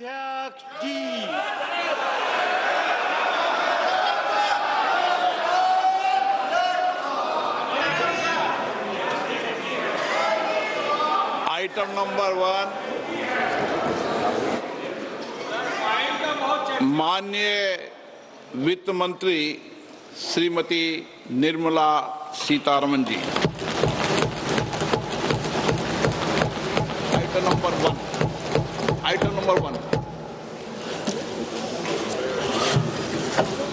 अध्यक्ष जी। Item number 1, माननीय वित्त मंत्री Shrimati Nirmala Sitharaman ji. Item number 1।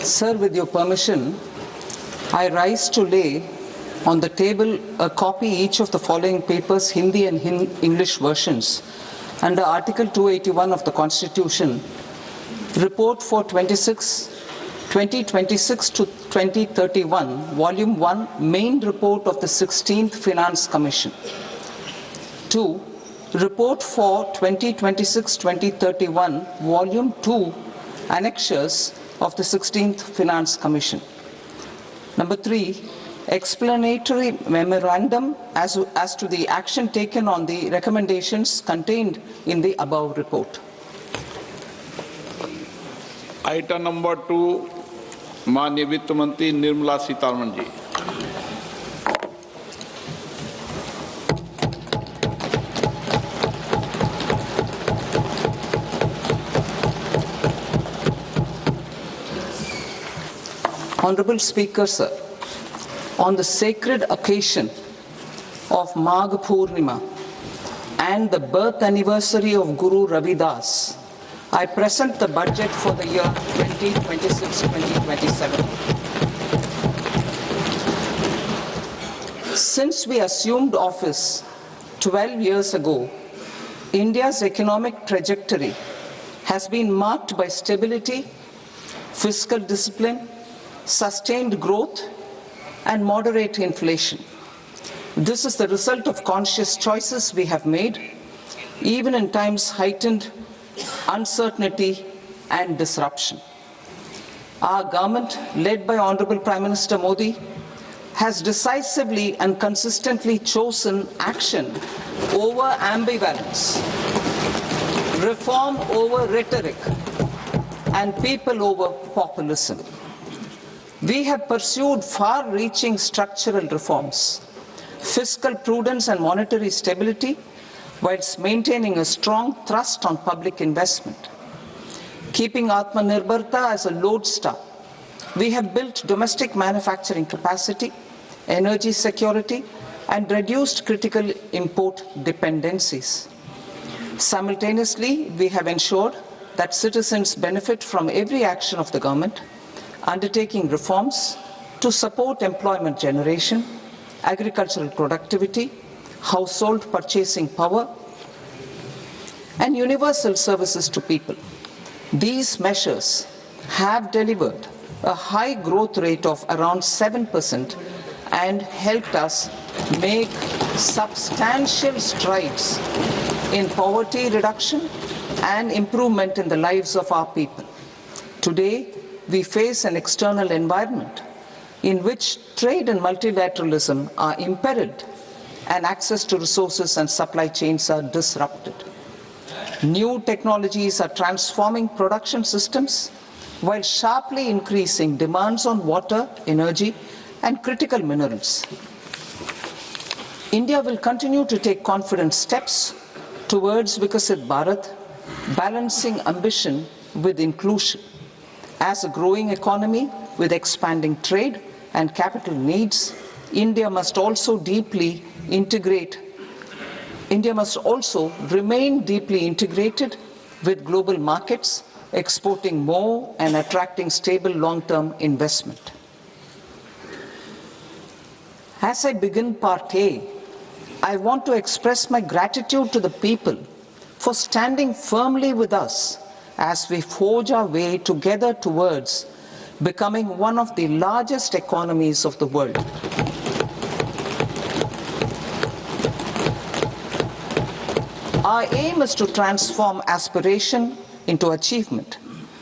Sir, with your permission, I rise to lay on the table a copy each of the following papers, Hindi and English versions, under Article 281 of the Constitution. Report for 2026 to 2031, Volume 1, Main Report of the 16th Finance Commission. 2. Report for 2026-2031, Volume 2, Annexures of the 16th Finance Commission. Number 3, explanatory memorandum as to the action taken on the recommendations contained in the above report. Item number 2, माननीय वित्त मंत्री निर्मला सीतारमन जी। Honorable Speaker, sir, on the sacred occasion of Magh Purnima and the birth anniversary of Guru Ravidas, I present the budget for the year 2026-2027. Since we assumed office 12 years ago, India's economic trajectory has been marked by stability, fiscal discipline, sustained growth, and moderate inflation. This is the result of conscious choices we have made, even in times heightened uncertainty and disruption. Our government, led by Honorable Prime Minister Modi, has decisively and consistently chosen action over ambivalence, reform over rhetoric, and people over populism. We have pursued far-reaching structural reforms, fiscal prudence and monetary stability, whilst maintaining a strong thrust on public investment. Keeping Atmanirbharta as a lodestar, we have built domestic manufacturing capacity, energy security, and reduced critical import dependencies. Simultaneously, we have ensured that citizens benefit from every action of the government, undertaking reforms to support employment generation, agricultural productivity, household purchasing power, and universal services to people. These measures have delivered a high growth rate of around 7% and helped us make substantial strides in poverty reduction and improvement in the lives of our people. Today, we face an external environment in which trade and multilateralism are imperiled and access to resources and supply chains are disrupted. New technologies are transforming production systems while sharply increasing demands on water, energy, and critical minerals. India will continue to take confident steps towards Vikasit Bharat, balancing ambition with inclusion. As a growing economy with expanding trade and capital needs, India must also remain deeply integrated with global markets, exporting more and attracting stable long-term investment. As I begin Part A, I want to express my gratitude to the people for standing firmly with us as we forge our way together towards becoming one of the largest economies of the world. Our aim is to transform aspiration into achievement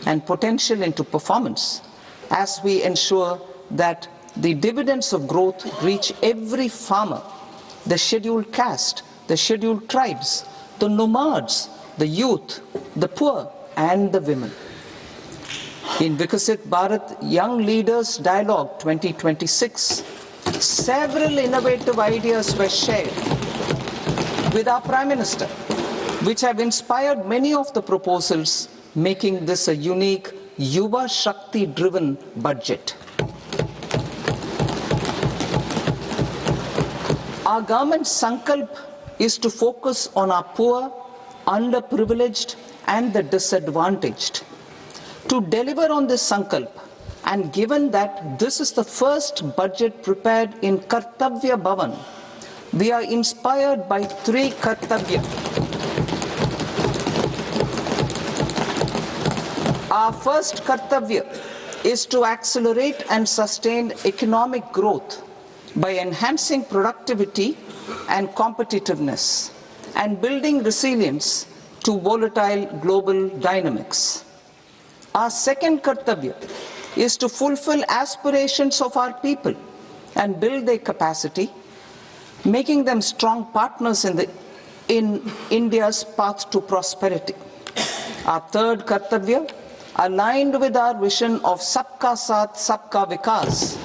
and potential into performance as we ensure that the dividends of growth reach every farmer, the scheduled caste, the scheduled tribes, the nomads, the youth, the poor, and the women. In Vikasit Bharat Young Leaders Dialogue 2026, several innovative ideas were shared with our Prime Minister, which have inspired many of the proposals, making this a unique Yuva Shakti-driven budget. Our government's sankalp is to focus on our poor, underprivileged, and the disadvantaged. To deliver on this sankalp, and given that this is the first budget prepared in Kartavya Bhavan, we are inspired by three Kartavya. Our first Kartavya is to accelerate and sustain economic growth by enhancing productivity and competitiveness and building resilience to volatile global dynamics. Our second Kartavya is to fulfill aspirations of our people and build their capacity, making them strong partners in India's path to prosperity. Our third Kartavya, aligned with our vision of Sabka Saath, Sabka Vikas,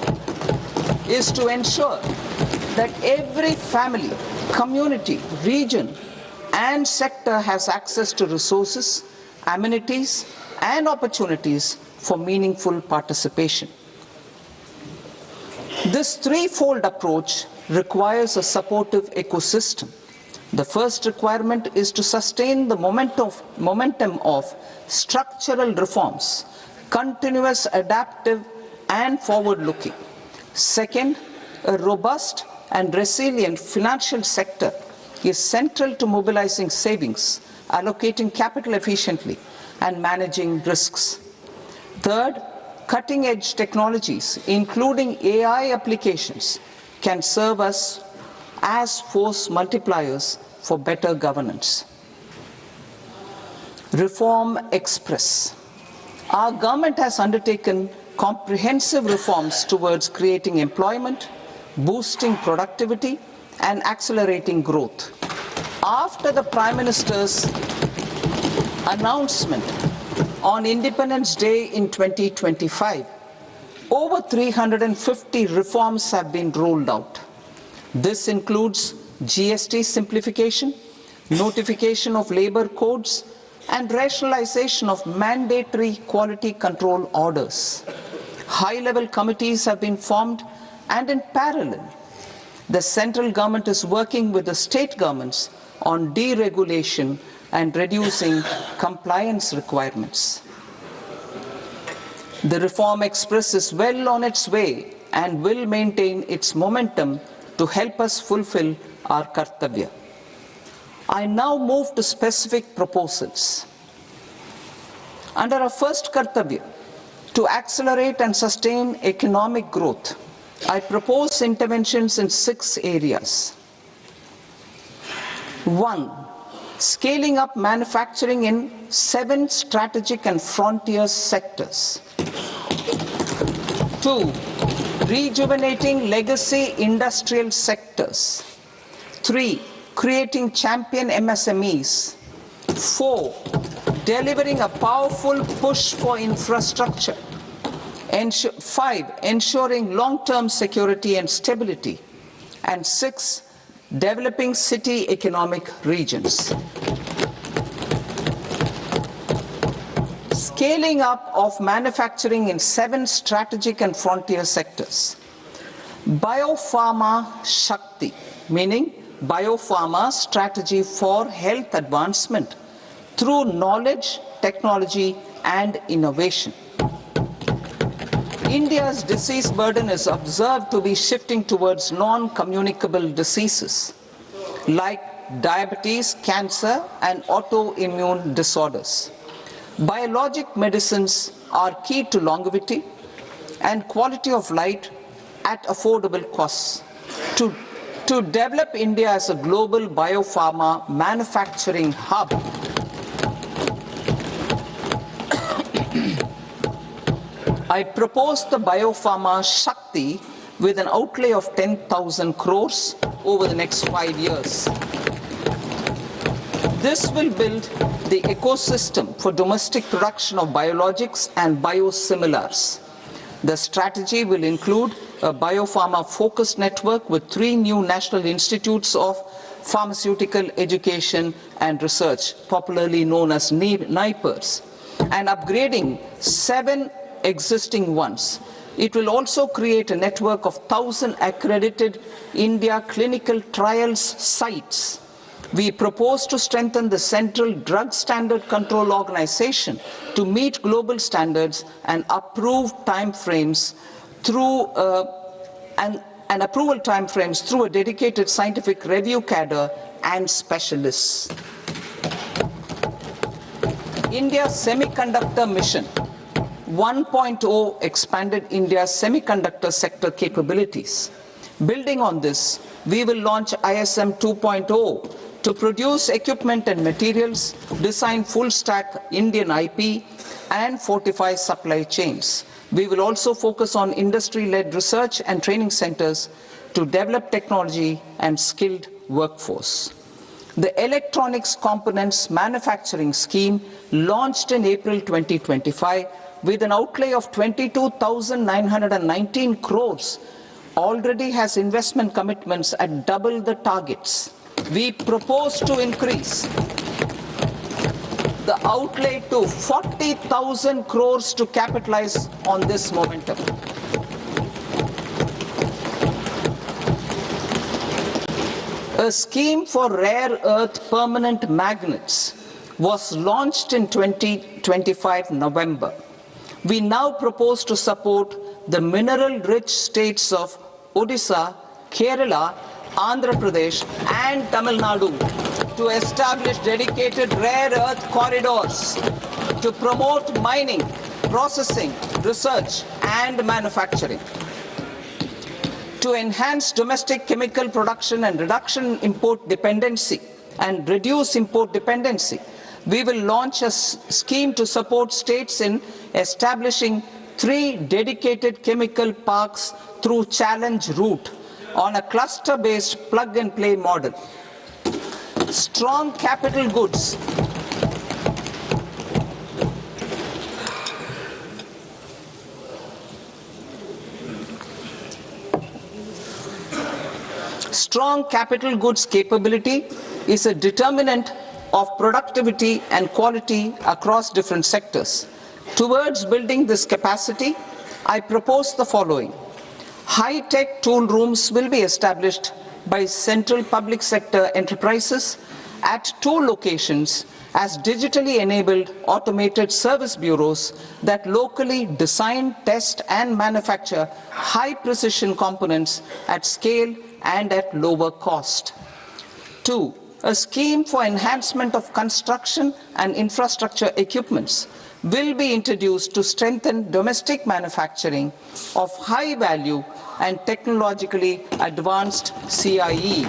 is to ensure that every family, community, region, and sector has access to resources, amenities, and opportunities for meaningful participation. This threefold approach requires a supportive ecosystem. The first requirement is to sustain the momentum of structural reforms, continuous, adaptive, and forward-looking. Second, a robust and resilient financial sector is central to mobilizing savings, allocating capital efficiently, and managing risks. Third, cutting-edge technologies, including AI applications, can serve us as force multipliers for better governance. Reform Express. Our government has undertaken comprehensive reforms towards creating employment, boosting productivity, and accelerating growth. After the Prime Minister's announcement on Independence Day in 2025, over 350 reforms have been rolled out. This includes GST simplification, notification of labor codes, and rationalization of mandatory quality control orders. High-level committees have been formed, and in parallel, the central government is working with the state governments on deregulation and reducing compliance requirements. The Reform Express is well on its way and will maintain its momentum to help us fulfill our Kartavya. I now move to specific proposals. Under our first Kartavya, to accelerate and sustain economic growth, I propose interventions in 6 areas. 1. Scaling up manufacturing in 7 strategic and frontier sectors. 2. Rejuvenating legacy industrial sectors. 3. Creating champion MSMEs. 4. Delivering a powerful push for infrastructure. 5. Ensuring long-term security and stability. And 6. Developing city economic regions. Scaling up of manufacturing in 7 strategic and frontier sectors. Biopharma Shakti, meaning biopharma strategy for health advancement through knowledge, technology, and innovation. India's disease burden is observed to be shifting towards non-communicable diseases like diabetes, cancer, and autoimmune disorders. Biologic medicines are key to longevity and quality of life at affordable costs. To develop India as a global biopharma manufacturing hub, I propose the Biopharma Shakti with an outlay of 10,000 crores over the next 5 years. This will build the ecosystem for domestic production of biologics and biosimilars. The strategy will include a biopharma-focused network with 3 new national institutes of pharmaceutical education and research, popularly known as NIPERs, and upgrading 7 existing ones. It will also create a network of 1,000 accredited India clinical trials sites. We propose to strengthen the Central Drug Standard Control Organization to meet global standards and approve timeframes through approval timeframes through a dedicated scientific review cadre and specialists. India's semiconductor mission 1.0 expanded India's semiconductor sector capabilities. Building on this, we will launch ISM 2.0 to produce equipment and materials, design full-stack Indian IP, and fortify supply chains. We will also focus on industry-led research and training centers to develop technology and skilled workforce. The Electronics Components Manufacturing Scheme, launched in April 2025 with an outlay of 22,919 crores, already has investment commitments at double the targets. We propose to increase the outlay to 40,000 crores to capitalize on this momentum. A scheme for rare earth permanent magnets was launched in 2025 November. We now propose to support the mineral-rich states of Odisha, Kerala, Andhra Pradesh and Tamil Nadu to establish dedicated rare earth corridors to promote mining, processing, research and manufacturing. To enhance domestic chemical production and reduce import dependency, we will launch a scheme to support states in establishing 3 dedicated chemical parks through challenge route on a cluster-based plug-and-play model. Strong capital goods. Strong capital goods capability is a determinant of productivity and quality across different sectors. Towards building this capacity, I propose the following. High-tech tool rooms will be established by central public sector enterprises at 2 locations as digitally enabled automated service bureaus that locally design, test and manufacture high-precision components at scale and at lower cost. 2. A scheme for enhancement of construction and infrastructure equipments will be introduced to strengthen domestic manufacturing of high value and technologically advanced CIE.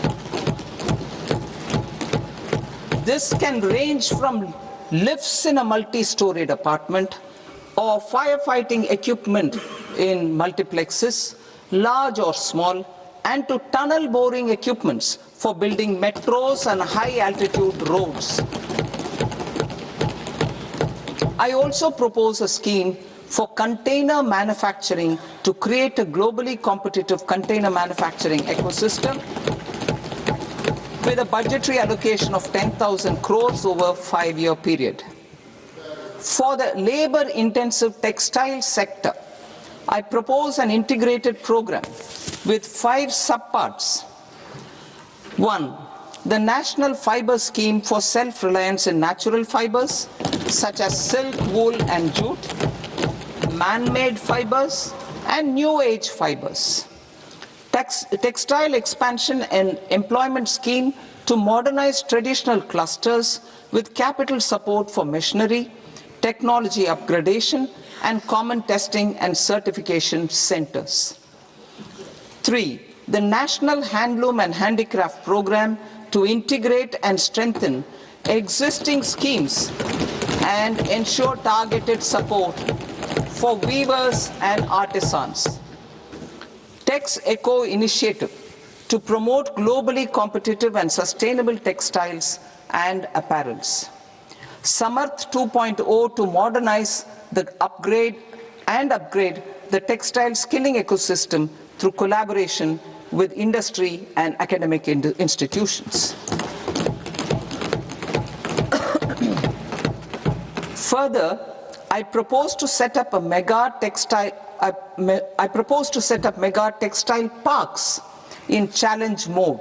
This can range from lifts in a multi-storied apartment or firefighting equipment in multiplexes, large or small, and to tunnel boring equipments for building metros and high-altitude roads. I also propose a scheme for container manufacturing to create a globally competitive container manufacturing ecosystem with a budgetary allocation of 10,000 crores over a 5-year period. For the labor-intensive textile sector, I propose an integrated program with 5 subparts. 1. The National Fiber Scheme for self-reliance in natural fibers, such as silk, wool and jute, man-made fibers and new age fibers. Textile expansion and employment scheme to modernize traditional clusters with capital support for machinery, technology upgradation and common testing and certification centers. 3. The National Handloom and Handicraft Program to integrate and strengthen existing schemes and ensure targeted support for weavers and artisans. Tex Eco Initiative to promote globally competitive and sustainable textiles and apparels. Samarth 2.0 to modernize the upgrade the textile skilling ecosystem through collaboration with industry and academic institutions. Further, I propose to set up mega textile parks in challenge mode.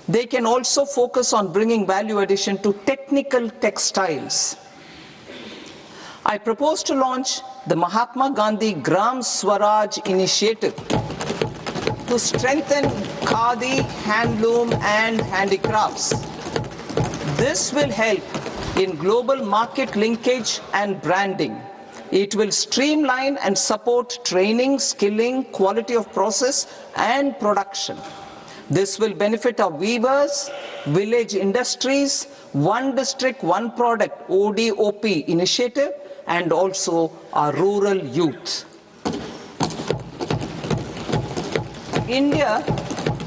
They can also focus on bringing value addition to technical textiles. I propose to launch the Mahatma Gandhi Gram Swaraj initiative to strengthen khadi, handloom and handicrafts. This will help in global market linkage and branding. It will streamline and support training, skilling, quality of process and production. This will benefit our weavers, village industries, one district, one product ODOP initiative and also our rural youth. India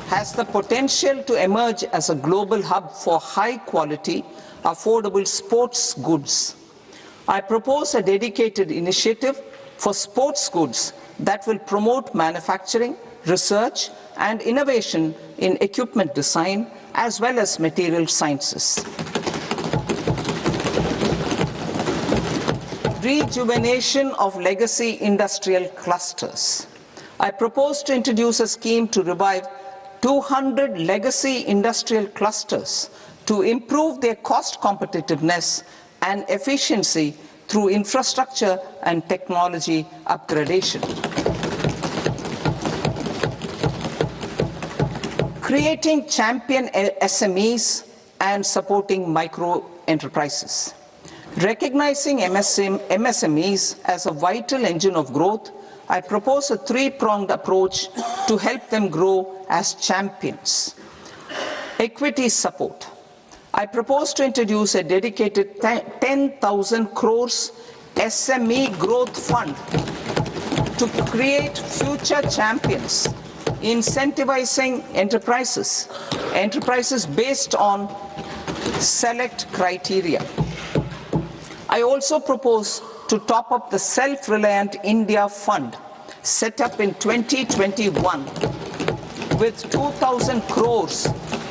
has the potential to emerge as a global hub for high quality, affordable sports goods. I propose a dedicated initiative for sports goods that will promote manufacturing, research and innovation in equipment design as well as material sciences. Rejuvenation of legacy industrial clusters. I propose to introduce a scheme to revive 200 legacy industrial clusters to improve their cost competitiveness and efficiency through infrastructure and technology upgradation. Creating champion SMEs and supporting micro enterprises. Recognizing MSMEs as a vital engine of growth, I propose a three-pronged approach to help them grow as champions. Equity support. I propose to introduce a dedicated 10,000 crores SME growth fund to create future champions, incentivizing enterprises based on select criteria. I also propose to top up the Self-Reliant India Fund set up in 2021 with 2,000 crores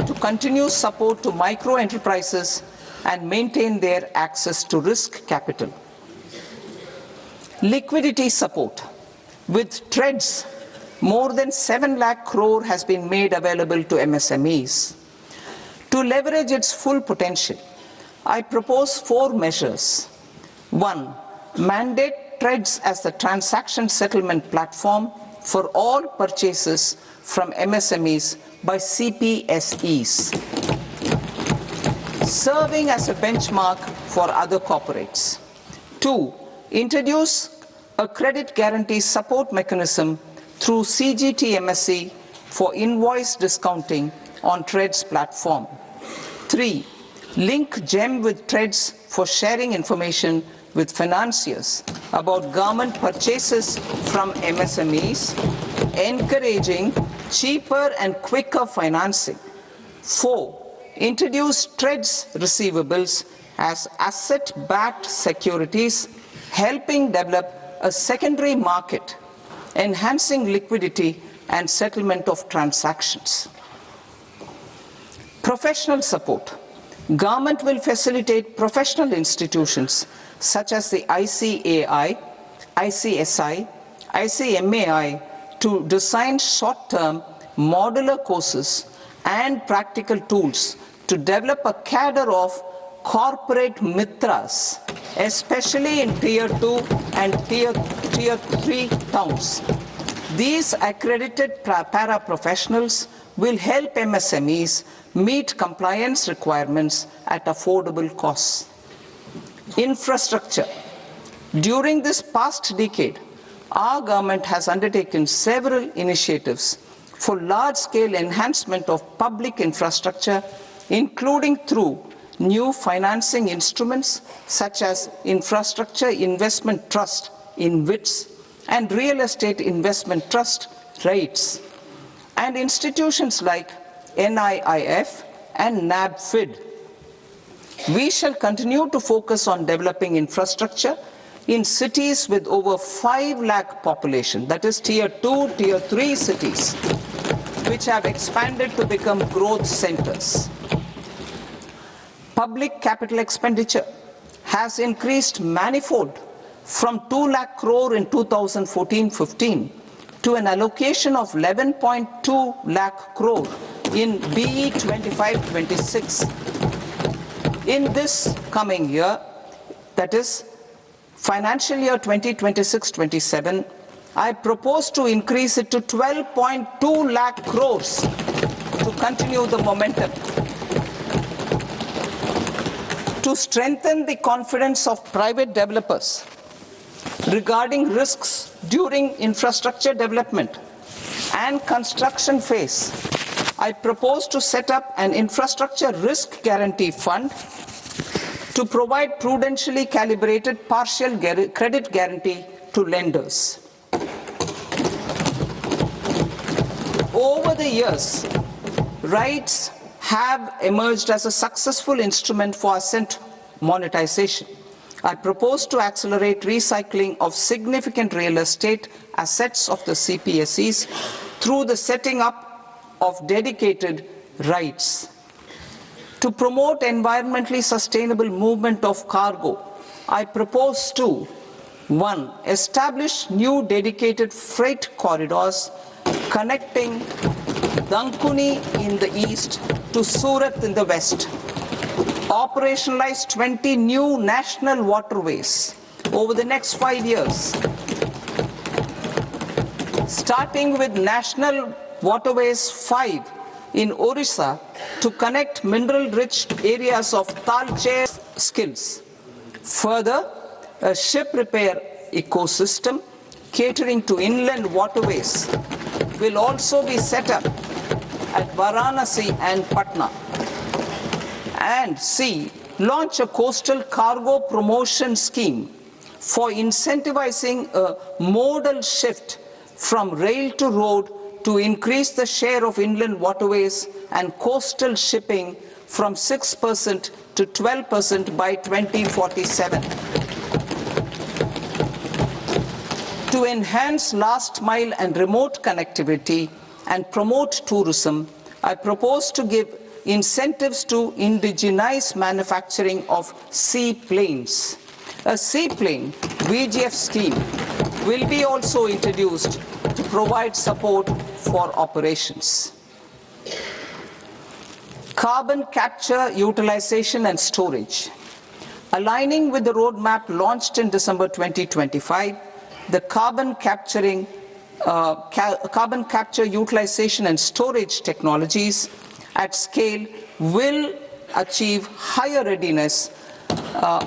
to continue support to micro enterprises and maintain their access to risk capital. Liquidity support. With TREDS, more than 7 lakh crore has been made available to MSMEs. To leverage its full potential, I propose 4 measures. 1. Mandate TREDS as the transaction settlement platform for all purchases from MSMEs by CPSEs, serving as a benchmark for other corporates. 2. Introduce a credit guarantee support mechanism through CGT-MSE for invoice discounting on TREDS platform. 3. Link GEM with TREDS for sharing information with financiers about government purchases from MSMEs, encouraging cheaper and quicker financing. 4. Introduce TREDS receivables as asset-backed securities, helping develop a secondary market, enhancing liquidity and settlement of transactions. Professional support. Government will facilitate professional institutions such as the ICAI, ICSI, ICMAI to design short-term modular courses and practical tools to develop a cadre of corporate mitras, especially in Tier 2 and Tier 3 towns. These accredited para-professionals will help MSMEs meet compliance requirements at affordable costs. Infrastructure. During this past decade, our government has undertaken several initiatives for large-scale enhancement of public infrastructure, including through new financing instruments such as Infrastructure Investment Trust (InvITs) and Real Estate Investment Trust (REITs), and institutions like NIIF and NABFID. We shall continue to focus on developing infrastructure in cities with over 5 lakh population, that is tier 2, tier 3 cities, which have expanded to become growth centers. Public capital expenditure has increased manifold from 2 lakh crore in 2014-15 to an allocation of 11.2 lakh crore in BE 25-26. In this coming year, that is financial year 2026-27, I propose to increase it to 12.2 lakh crores to continue the momentum. To strengthen the confidence of private developers regarding risks during infrastructure development and construction phase, I propose to set up an infrastructure risk guarantee fund to provide prudentially calibrated partial credit guarantee to lenders. Over the years, RITES have emerged as a successful instrument for asset monetization. I propose to accelerate recycling of significant real estate assets of the CPSEs through the setting up of dedicated RITES. To promote environmentally sustainable movement of cargo, I propose to 1. Establish new dedicated freight corridors connecting Dankuni in the east to Surat in the west. Operationalize 20 new national waterways over the next 5 years. Starting with National Waterways 5 in Orissa to connect mineral-rich areas of Talche skills. Further, a ship repair ecosystem catering to inland waterways will also be set up at Varanasi and Patna. And C, launch a coastal cargo promotion scheme for incentivizing a modal shift from rail to road to increase the share of inland waterways and coastal shipping from 6% to 12% by 2047. To enhance last mile and remote connectivity and promote tourism, I propose to give incentives to indigenize manufacturing of seaplanes. A seaplane VGF scheme will be also introduced to provide support for operations. Carbon capture, utilization and storage. Aligning with the roadmap launched in December 2025, the carbon capture, utilization and storage technologies at scale will achieve higher readiness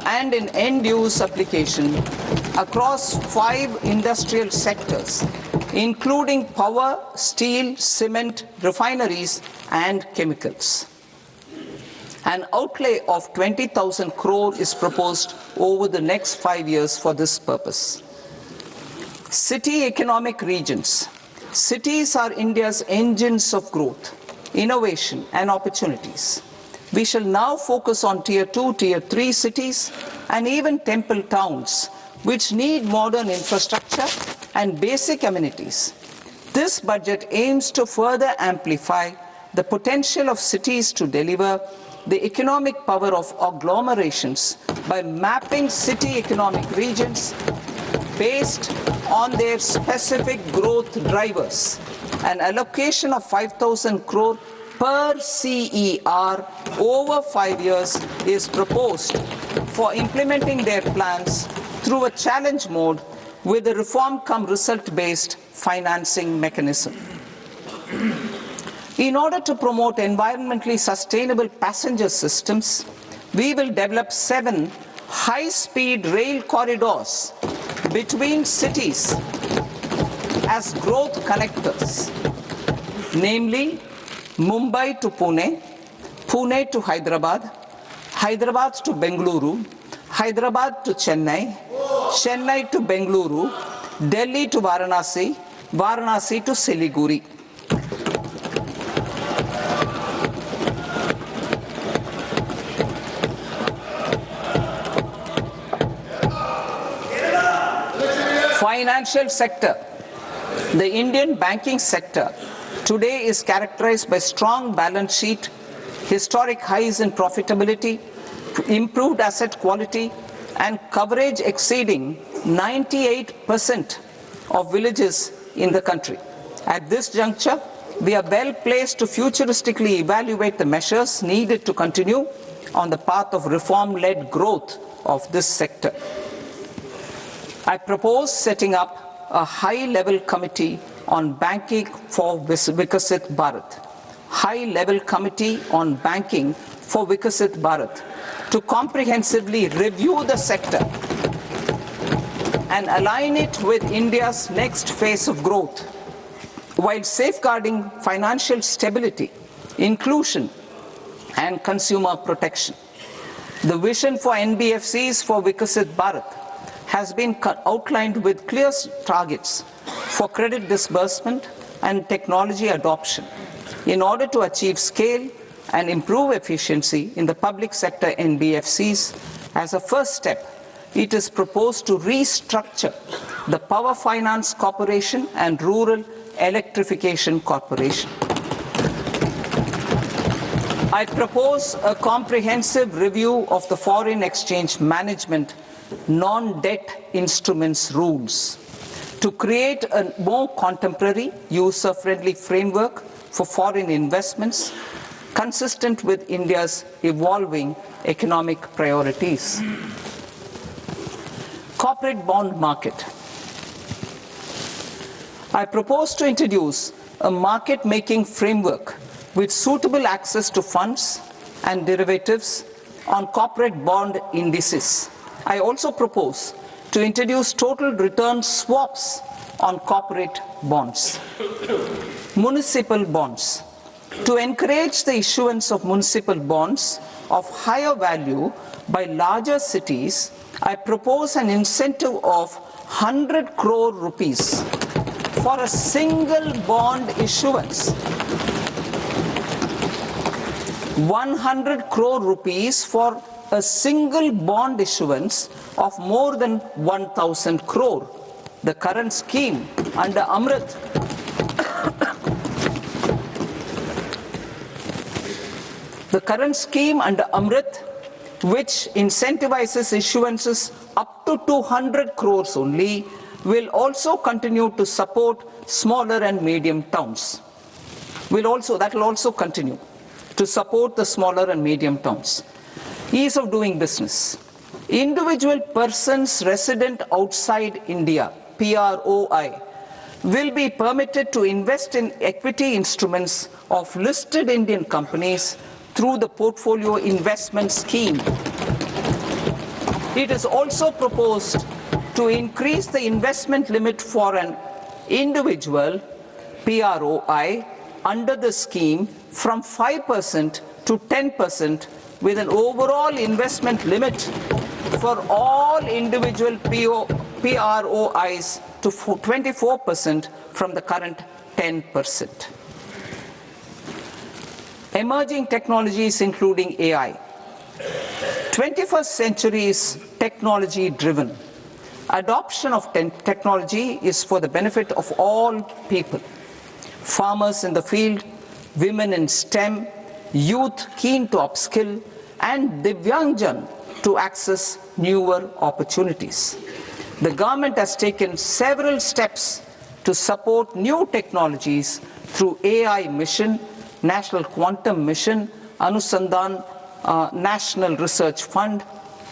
and in end-use application across 5 industrial sectors, including power, steel, cement, refineries, and chemicals. An outlay of 20,000 crore is proposed over the next 5 years for this purpose. City economic regions. Cities are India's engines of growth, innovation, and opportunities. We shall now focus on tier 2, tier 3 cities, and even temple towns, which need modern infrastructure and basic amenities. This budget aims to further amplify the potential of cities to deliver the economic power of agglomerations by mapping city economic regions based on their specific growth drivers. An allocation of 5,000 crore per CER over 5 years is proposed for implementing their plans through a challenge mode with a reform-cum-result-based financing mechanism. In order to promote environmentally sustainable passenger systems, we will develop 7 high-speed rail corridors between cities as growth connectors, namely Mumbai to Pune, Pune to Hyderabad, Hyderabad to Bengaluru, Hyderabad to Chennai, Chennai to Bengaluru, Delhi to Varanasi, Varanasi to Siliguri. Financial sector. The Indian banking sector today is characterized by strong balance sheet, historic highs in profitability, improved asset quality, and coverage exceeding 98% of villages in the country. At this juncture, we are well placed to futuristically evaluate the measures needed to continue on the path of reform-led growth of this sector. I propose setting up a high-level committee on banking for Vikasit Bharat. High-level committee on banking for Vikasit Bharat to comprehensively review the sector and align it with India's next phase of growth, while safeguarding financial stability, inclusion, and consumer protection. The vision for NBFCs for Vikasit Bharat has been outlined with clear targets for credit disbursement and technology adoption in order to achieve scale and improve efficiency in the public sector NBFCs. As a first step, it is proposed to restructure the Power Finance Corporation and Rural Electrification Corporation. I propose a comprehensive review of the foreign exchange management non-debt instruments rules to create a more contemporary, user-friendly framework for foreign investments consistent with India's evolving economic priorities. Corporate bond market. I propose to introduce a market-making framework with suitable access to funds and derivatives on corporate bond indices. I also propose to introduce total return swaps on corporate bonds. Municipal bonds. To encourage the issuance of municipal bonds of higher value by larger cities, I propose an incentive of 100 crore rupees for a single bond issuance. 100 crore rupees for a single bond issuance of more than 1,000 crore. The current scheme under Amrit which incentivizes issuances up to 200 crores only, will also continue to support smaller and medium towns. That will also continue to support the smaller and medium towns. Ease of doing business. Individual persons resident outside India, PROI, will be permitted to invest in equity instruments of listed Indian companies through the Portfolio Investment Scheme. It is also proposed to increase the investment limit for an individual PROI under the scheme from 5% to 10%, with an overall investment limit for all individual PROIs to 24% from the current 10%. Emerging technologies including AI. 21st century is technology driven. Adoption of technology is for the benefit of all people. Farmers in the field, women in STEM, youth keen to upskill, and Divyangjan to access newer opportunities. The government has taken several steps to support new technologies through AI Mission, National Quantum Mission, Anusandhan National Research Fund,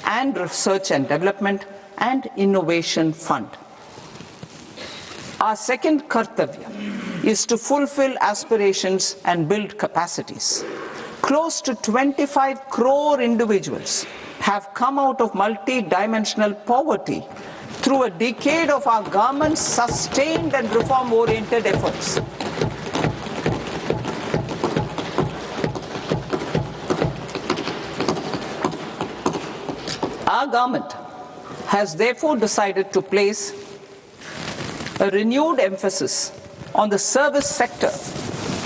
and Research and Development and Innovation Fund. Our second kartavya is to fulfill aspirations and build capacities. Close to 25 crore individuals have come out of multi-dimensional poverty through a decade of our government's sustained and reform-oriented efforts. Our government has therefore decided to place a renewed emphasis on the service sector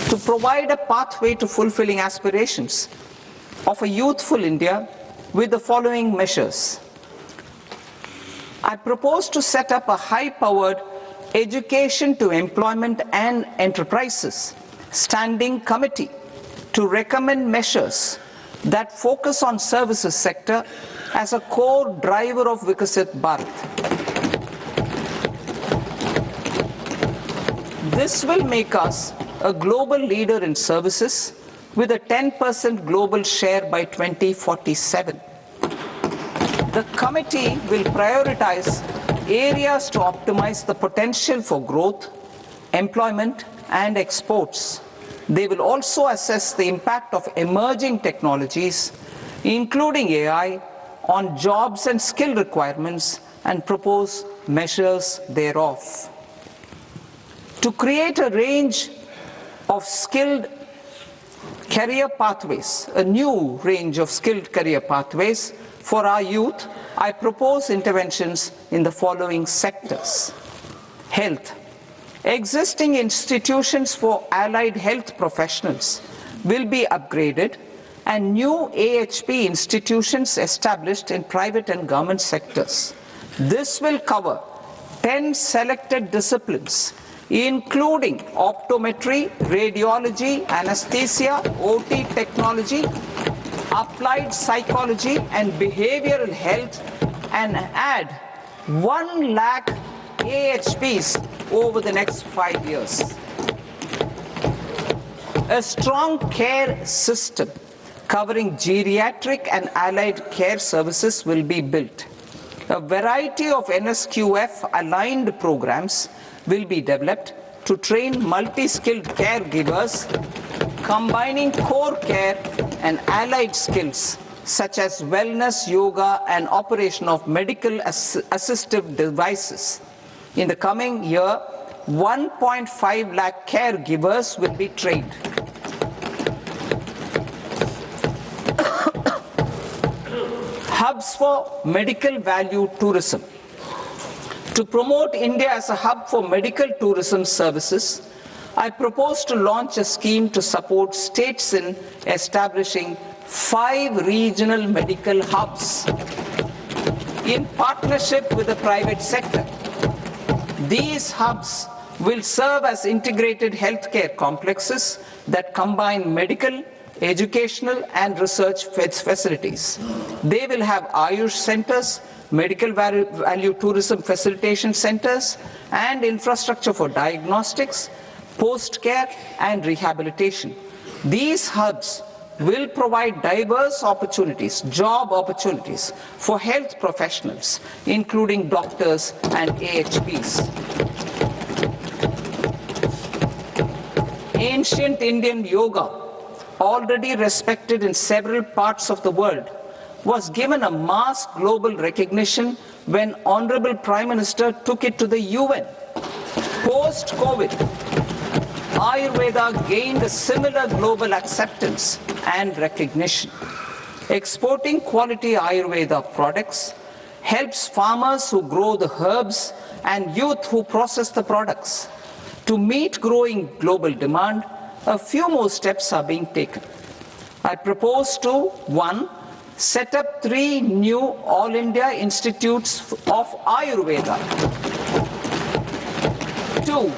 to provide a pathway to fulfilling aspirations of a youthful India with the following measures. I propose to set up a high-powered Education to Employment and Enterprises Standing Committee to recommend measures that focus on services sector as a core driver of Vikasit Bharat. This will make us a global leader in services with a 10% global share by 2047. The committee will prioritize areas to optimize the potential for growth, employment, and exports. They will also assess the impact of emerging technologies, including AI, on jobs and skill requirements and propose measures thereof. To create a range of skilled career pathways, a new range of skilled career pathways for our youth, I propose interventions in the following sectors. Health. Existing institutions for allied health professionals will be upgraded and new AHP institutions established in private and government sectors. This will cover 10 selected disciplines, including optometry, radiology, anesthesia, OT technology, applied psychology and behavioral health, and add 1 lakh AHPs over the next 5 years. A strong care system covering geriatric and allied care services will be built. A variety of NSQF aligned programs will be developed to train multi-skilled caregivers, combining core care and allied skills such as wellness, yoga, and operation of medical assistive devices. In the coming year, 1.5 lakh caregivers will be trained. Hubs for medical value tourism. To promote India as a hub for medical tourism services, I propose to launch a scheme to support states in establishing 5 regional medical hubs in partnership with the private sector. These hubs will serve as integrated healthcare complexes that combine medical, educational, and research facilities. They will have Ayush centers, medical value tourism facilitation centers, and infrastructure for diagnostics, post-care, and rehabilitation. These hubs will provide diverse opportunities, job opportunities for health professionals, including doctors and AHPs. Ancient Indian yoga, already respected in several parts of the world, was given a mass global recognition when Honorable Prime Minister took it to the UN. Post-COVID, Ayurveda gained a similar global acceptance and recognition. Exporting quality Ayurveda products helps farmers who grow the herbs and youth who process the products. To meet growing global demand, a few more steps are being taken. I propose to 1. Set up 3 new All India Institutes of Ayurveda. 2.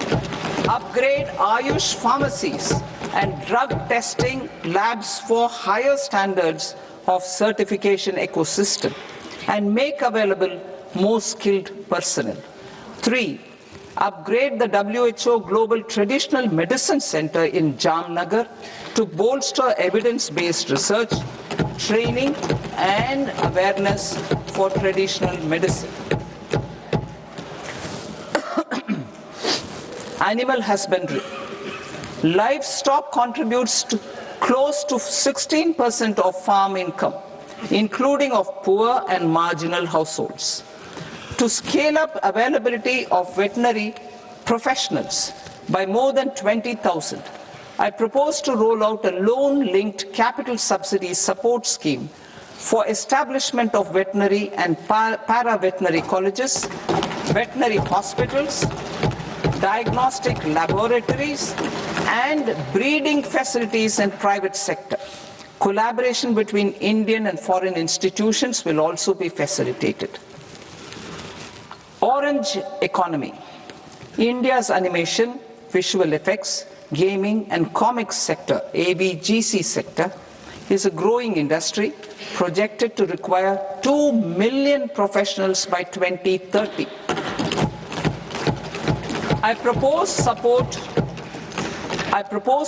Upgrade Ayush pharmacies and drug testing labs for higher standards of certification ecosystem and make available more skilled personnel. 3. Upgrade the WHO Global Traditional Medicine Center in Jamnagar to bolster evidence-based research, training, and awareness for traditional medicine. Animal husbandry. Livestock contributes to close to 16% of farm income, including of poor and marginal households. To scale up availability of veterinary professionals by more than 20,000, I propose to roll out a loan-linked capital subsidy support scheme for establishment of veterinary and para-veterinary colleges, veterinary hospitals, diagnostic laboratories, and breeding facilities in private sector. Collaboration between Indian and foreign institutions will also be facilitated. Orange economy. India's animation, visual effects, gaming and comics sector, ABGC sector, is a growing industry projected to require 2 million professionals by 2030. I propose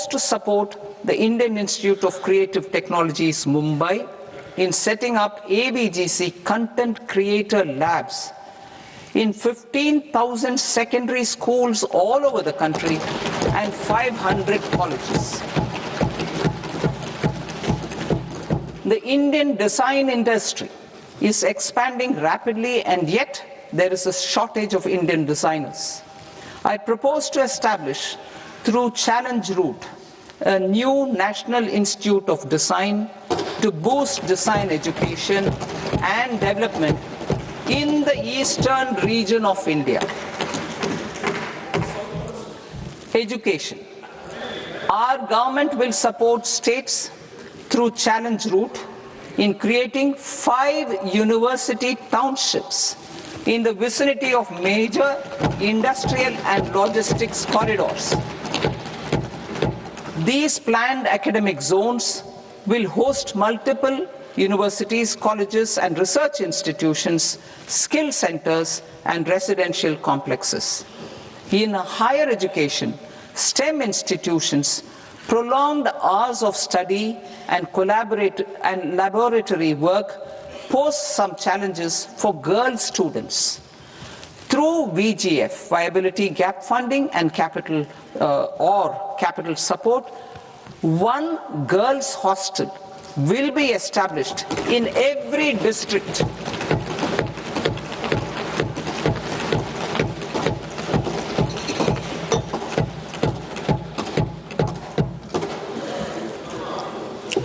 to support the Indian Institute of Creative Technologies, Mumbai, in setting up ABGC content creator labs in 15,000 secondary schools all over the country and 500 colleges. The Indian design industry is expanding rapidly, and yet there is a shortage of Indian designers. I propose to establish, through Challenge Route, a new National Institute of Design to boost design education and development in the eastern region of India. Education. Our government will support states through Challenge Route in creating 5 university townships in the vicinity of major industrial and logistics corridors. These planned academic zones will host multiple universities, colleges and research institutions, skill centers and residential complexes. In higher education, STEM institutions, prolonged hours of study and laboratory work pose some challenges for girl students. Through VGF, Viability Gap Funding and capital support, one girls' hostel will be established in every district.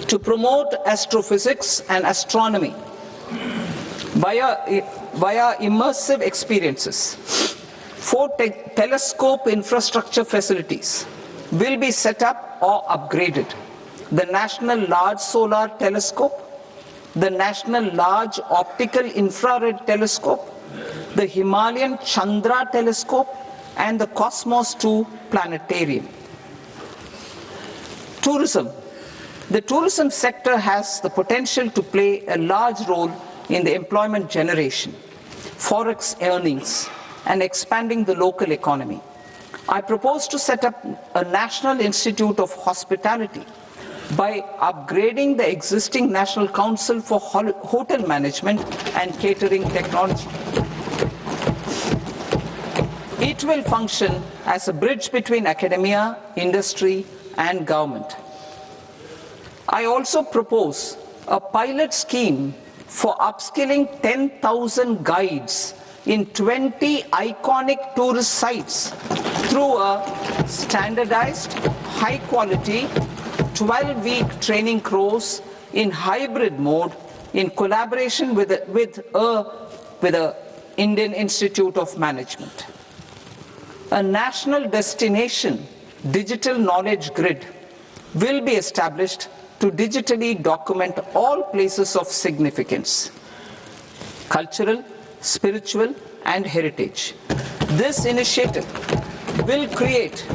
To promote astrophysics and astronomy via immersive experiences. 4 telescope infrastructure facilities will be set up or upgraded. The National Large Solar Telescope, the National Large Optical Infrared Telescope, the Himalayan Chandra Telescope, and the Cosmos 2 Planetarium. Tourism. The tourism sector has the potential to play a large role in the employment generation, forex earnings, and expanding the local economy. I propose to set up a National Institute of Hospitality by upgrading the existing National Council for Hotel Management and Catering Technology. It will function as a bridge between academia, industry, and government. I also propose a pilot scheme for upskilling 10,000 guides in 20 iconic tourist sites through a standardized, high-quality, 12-week training course in hybrid mode in collaboration with the Indian Institute of Management. A national destination digital knowledge grid will be established to digitally document all places of significance, cultural, spiritual, and heritage. This initiative will create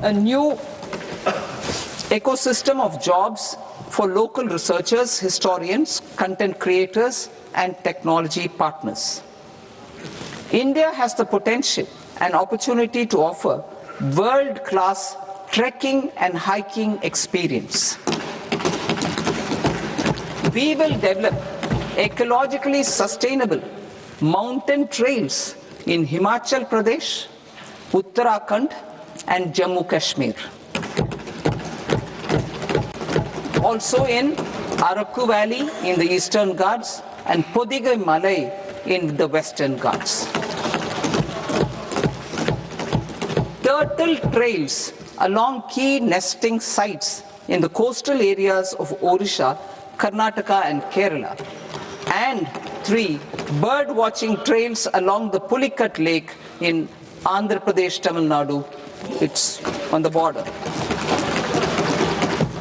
a new ecosystem of jobs for local researchers, historians, content creators, and technology partners. India has the potential and opportunity to offer world-class trekking and hiking experience. We will develop ecologically sustainable mountain trails in Himachal Pradesh, Uttarakhand, and Jammu Kashmir. Also in Araku Valley in the Eastern Ghats and Podigai Malai in the Western Ghats. Turtle trails along key nesting sites in the coastal areas of Odisha, Karnataka, and Kerala. And 3 bird watching trails along the Pulikat Lake in Andhra Pradesh, Tamil Nadu. It's on the border.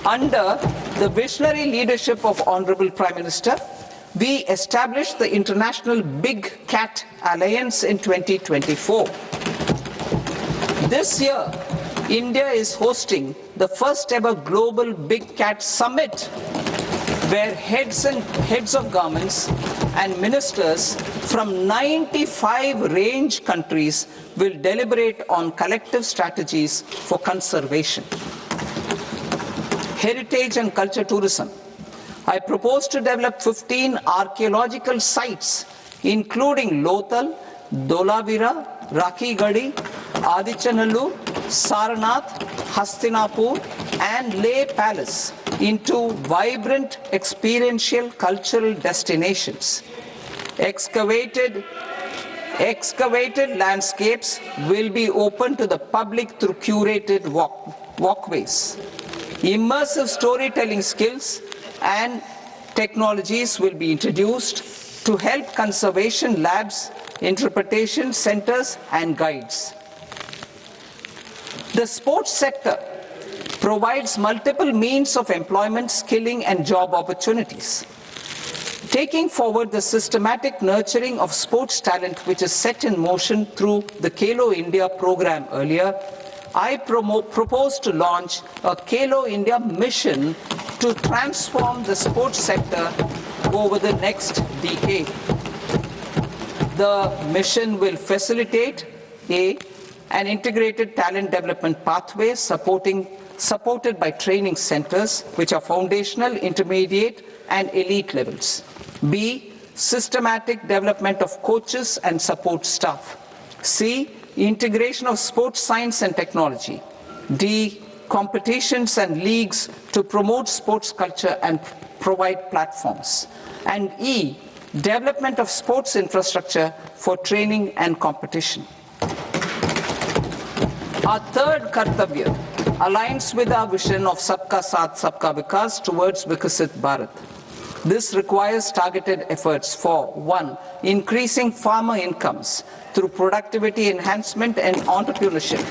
Under the visionary leadership of Honorable Prime Minister, we established the International Big Cat Alliance in 2024. This year, India is hosting the first ever Global Big Cat Summit, where heads of governments and ministers from 95 range countries will deliberate on collective strategies for conservation. Heritage and culture tourism. I propose to develop 15 archaeological sites, including Lothal, Dholavira, Rakhi Gadi, Adichanallu, Saranath, Hastinapur, and Leh Palace into vibrant experiential cultural destinations. Excavated landscapes will be open to the public through curated walkways. Immersive storytelling skills and technologies will be introduced to help conservation labs, interpretation centers, and guides. The sports sector provides multiple means of employment, skilling, and job opportunities. Taking forward the systematic nurturing of sports talent which is set in motion through the Khelo India program earlier, I propose to launch a Khelo India mission to transform the sports sector over the next decade. The mission will facilitate an integrated talent development pathway supported by training centers which are foundational, intermediate, and elite levels. B, systematic development of coaches and support staff. C, integration of sports science and technology. D, competitions and leagues to promote sports culture and provide platforms. And E, development of sports infrastructure for training and competition. Our third Kartavya aligns with our vision of Sabka Saath, Sabka Vikas towards Vikasit Bharat. This requires targeted efforts for 1. Increasing farmer incomes through productivity enhancement and entrepreneurship,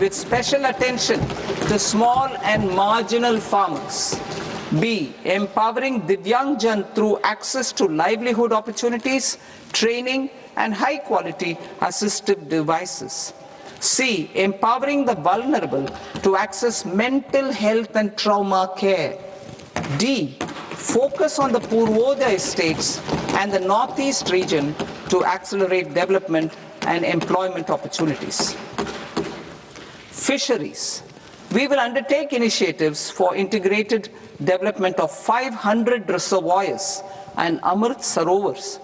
with special attention to small and marginal farmers. B. Empowering Divyangjan through access to livelihood opportunities, training, and high-quality assistive devices. C. Empowering the vulnerable to access mental health and trauma care. D. Focus on the Purvodaya states and the Northeast region to accelerate development and employment opportunities. Fisheries. We will undertake initiatives for integrated development of 500 reservoirs and Amrit Sarovars.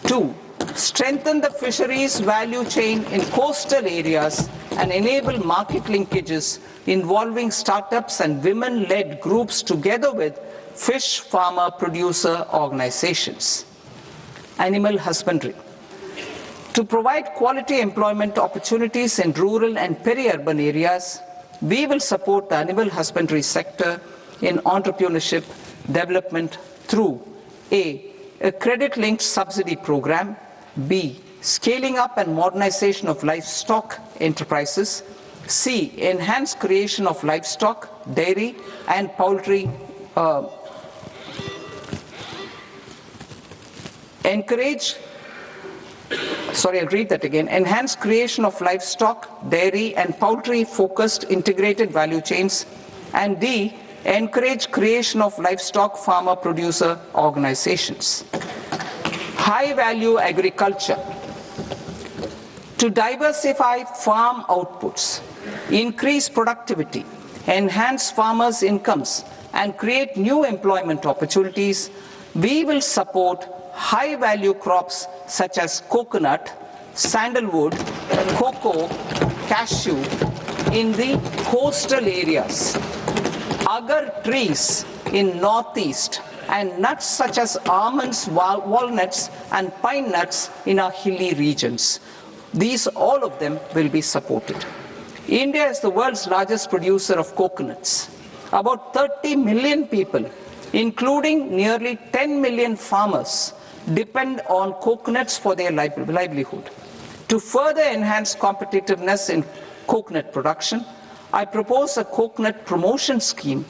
2. Strengthen the fisheries value chain in coastal areas and enable market linkages involving startups and women-led groups together with fish farmer producer organizations. Animal husbandry. To provide quality employment opportunities in rural and peri-urban areas, we will support the animal husbandry sector in entrepreneurship development through A. A credit-linked subsidy program. B. Scaling up and modernization of livestock enterprises. C. Enhanced creation of livestock, dairy, and poultry. Enhanced creation of livestock, dairy, and poultry-focused integrated value chains. And D. Encourage creation of livestock farmer-producer organizations. High-value agriculture. To diversify farm outputs, increase productivity, enhance farmers' incomes, and create new employment opportunities, we will support high-value crops such as coconut, sandalwood, cocoa, cashew in the coastal areas, agar trees in northeast, and nuts such as almonds, walnuts, and pine nuts in our hilly regions. These, all of them, will be supported. India is the world's largest producer of coconuts. About 30 million people, including nearly 10 million farmers, depend on coconuts for their livelihood. To further enhance competitiveness in coconut production, I propose a coconut promotion scheme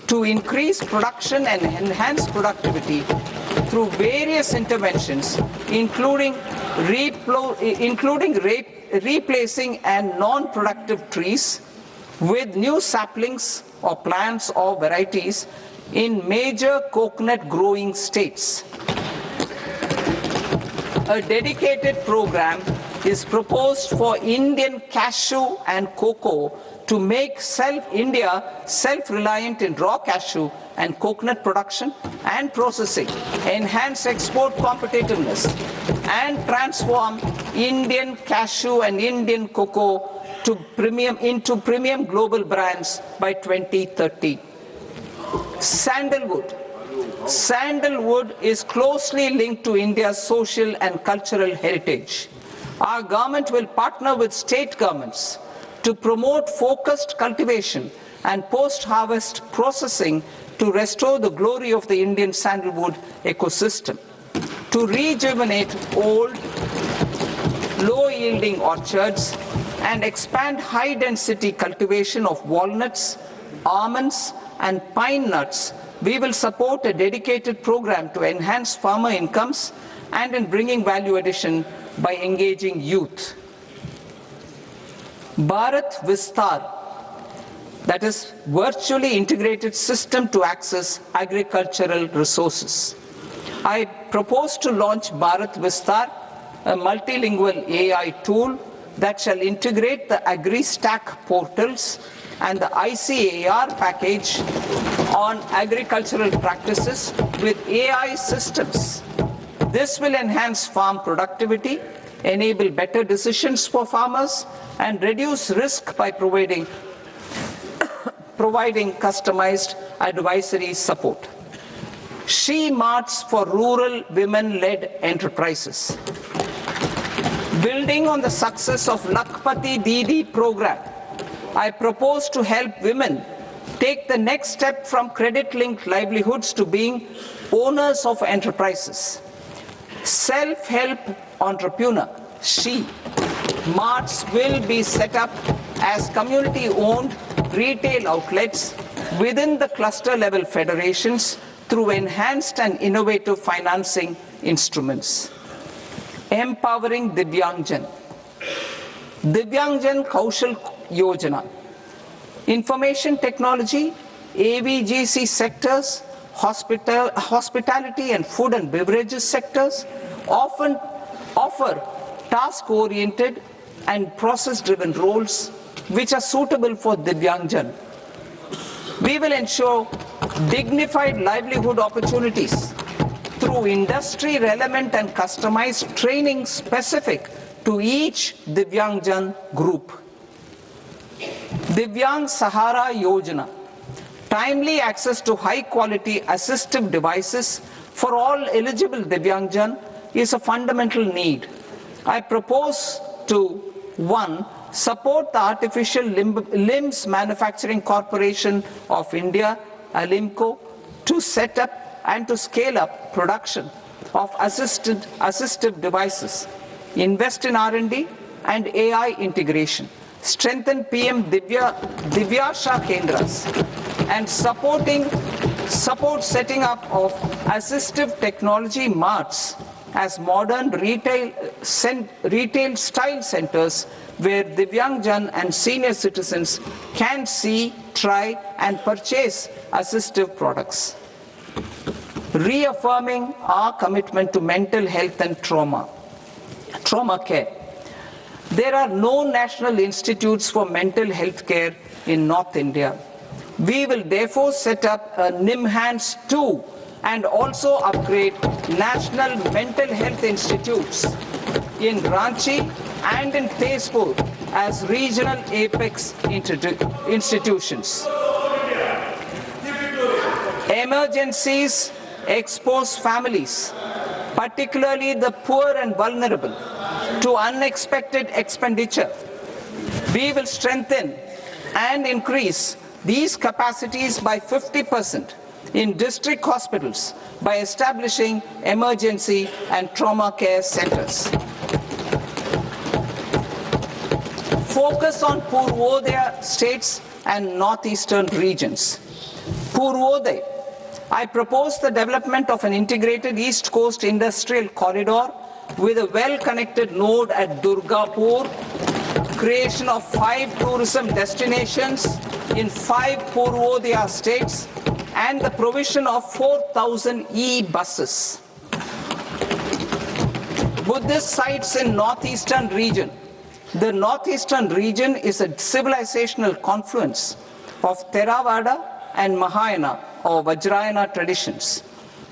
to increase production and enhance productivity through various interventions, including replacing and non-productive trees with new saplings or plants or varieties in major coconut growing states. A dedicated program is proposed for Indian cashew and cocoa to make India self-reliant in raw cashew and coconut production and processing, enhance export competitiveness, and transform Indian cashew and Indian cocoa into premium global brands by 2030. Sandalwood. Sandalwood is closely linked to India's social and cultural heritage. Our government will partner with state governments to promote focused cultivation and post-harvest processing to restore the glory of the Indian sandalwood ecosystem, to rejuvenate old, low-yielding orchards, and expand high-density cultivation of walnuts, almonds, and pine nuts. We will support a dedicated program to enhance farmer incomes and in bringing value addition by engaging youth. Bharat Vistar, that is virtually integrated system to access agricultural resources. I propose to launch Bharat Vistar, a multilingual AI tool that shall integrate the AgriStack portals and the ICAR package on agricultural practices with AI systems. This will enhance farm productivity, enable better decisions for farmers, and reduce risk by providing customized advisory support. She-Marts for rural women-led enterprises. Building on the success of Lakpati Didi program, I propose to help women take the next step from credit-linked livelihoods to being owners of enterprises. Self-help entrepreneur, She-Marts will be set up as community-owned retail outlets within the cluster-level federations through enhanced and innovative financing instruments. Empowering Divyangjan. Divyangjan Kaushal Yojana. Information technology, AVGC sectors, hospitality and food and beverages sectors often offer task-oriented and process-driven roles which are suitable for Divyangjan. We will ensure dignified livelihood opportunities through industry-relevant and customized training specific to each Divyangjan group. Divyang Sahara Yojana. Timely access to high-quality assistive devices for all eligible Divyangjan is a fundamental need. I propose to 1. Support the Artificial Limbs Manufacturing Corporation of India, ALIMCO, to set up and to scale up production of assistive devices, invest in R&D and AI integration, strengthen PM Divyasha Kendras, and support setting up of assistive technology marts as modern retail style centers where Divyangjan and senior citizens can see, try and purchase assistive products. Reaffirming our commitment to mental health and trauma care. There are no national institutes for mental health care in North India. We will therefore set up a NIMHANS 2 and also upgrade national mental health institutes in Ranchi and in Tezpur as regional apex institutions. Emergencies expose families, particularly the poor and vulnerable, to unexpected expenditure. We will strengthen and increase these capacities by 50% in district hospitals by establishing emergency and trauma care centers. Focus on Purvodaya states and northeastern regions. Purvodaya, I propose the development of an integrated East Coast industrial corridor with a well-connected node at Durgapur, creation of 5 tourism destinations in 5 Purvodaya states, and the provision of 4,000 e-buses. Buddhist sites in northeastern region. The northeastern region is a civilizational confluence of Theravada and Mahayana or Vajrayana traditions.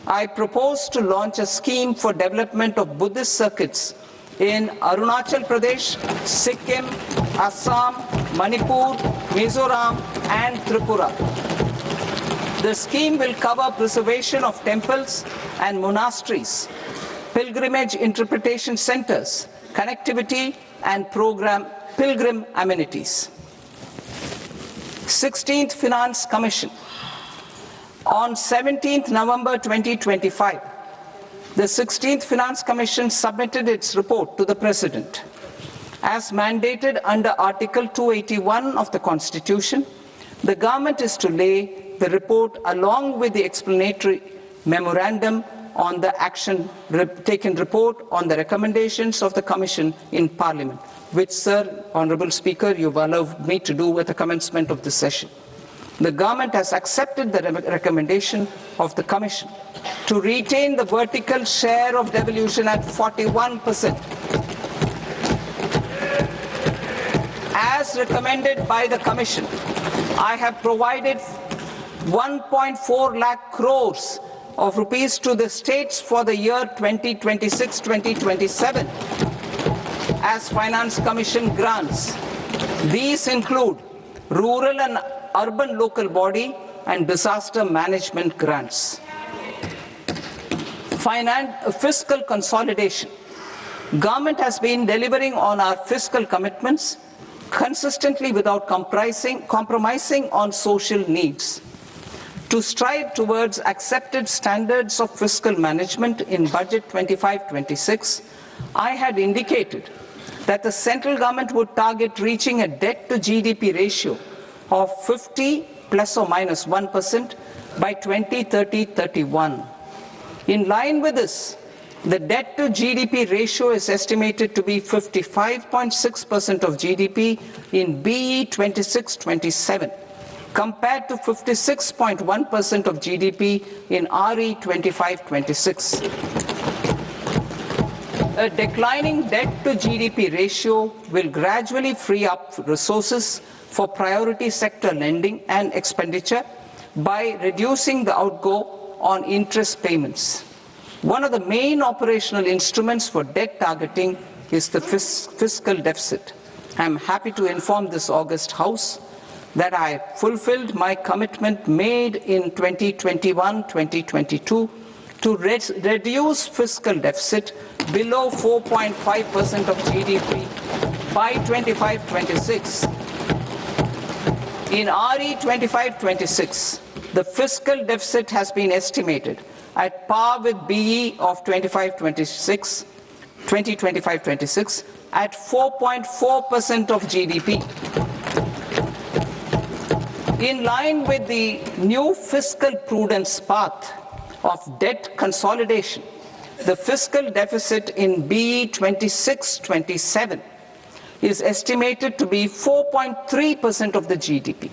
I propose to launch a scheme for development of Buddhist circuits in Arunachal Pradesh, Sikkim, Assam, Manipur, Mizoram, and Tripura. The scheme will cover preservation of temples and monasteries, pilgrimage interpretation centers, connectivity, and pilgrim amenities. 16th Finance Commission. On 17th November 2025, the 16th Finance Commission submitted its report to the President. As mandated under Article 281 of the Constitution, the government is to lay the report along with the explanatory memorandum on the action taken report on the recommendations of the Commission in Parliament, which, Sir, Honourable Speaker, you've allowed me to do at the commencement of this session. The government has accepted the recommendation of the Commission to retain the vertical share of devolution at 41%. As recommended by the Commission, I have provided 1.4 lakh crores of rupees to the states for the year 2026-2027 as Finance Commission grants. These include rural and urban local body and disaster management grants. Fiscal consolidation. Government has been delivering on our fiscal commitments consistently without compromising on social needs. To strive towards accepted standards of fiscal management in Budget 25-26, I had indicated that the central government would target reaching a debt to GDP ratio of 50 plus or minus 1% by 2030-31. In line with this, the debt to GDP ratio is estimated to be 55.6% of GDP in BE 26-27, compared to 56.1% of GDP in RE 25-26. A declining debt to GDP ratio will gradually free up resources for priority sector lending and expenditure by reducing the outgo on interest payments. One of the main operational instruments for debt targeting is the fiscal deficit. I am happy to inform this august House that I fulfilled my commitment made in 2021-2022 to reduce fiscal deficit below 4.5% of GDP by 25-26. In RE 25-26, the fiscal deficit has been estimated at par with BE of 2025-26 at 4.4% of GDP. In line with the new fiscal prudence path of debt consolidation, the fiscal deficit in BE 26-27 is estimated to be 4.3% of the GDP.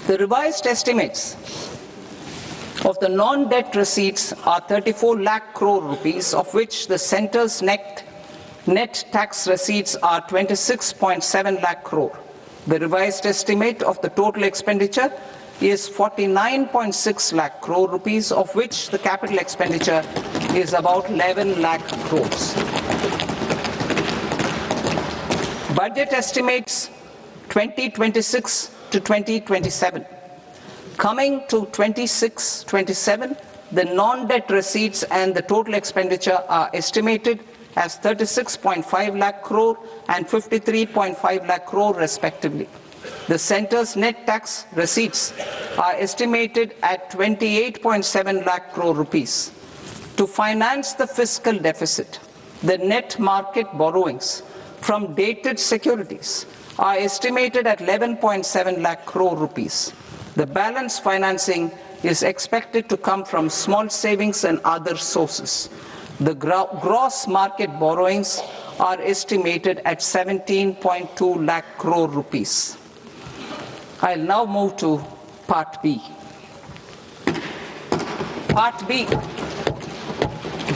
The revised estimates of the non-debt receipts are 34 lakh crore rupees, of which the centre's net tax receipts are 26.7 lakh crore. The revised estimate of the total expenditure is 49.6 lakh crore rupees, of which the capital expenditure is about 11 lakh crores. Budget estimates 2026 to 2027. Coming to 26-27, the non-debt receipts and the total expenditure are estimated as 36.5 lakh crore and 53.5 lakh crore respectively. The centre's net tax receipts are estimated at 28.7 lakh crore rupees. To finance the fiscal deficit, the net market borrowings from dated securities are estimated at 11.7 lakh crore rupees. The balance financing is expected to come from small savings and other sources. The gross market borrowings are estimated at 17.2 lakh crore rupees. I'll now move to Part B. Part B,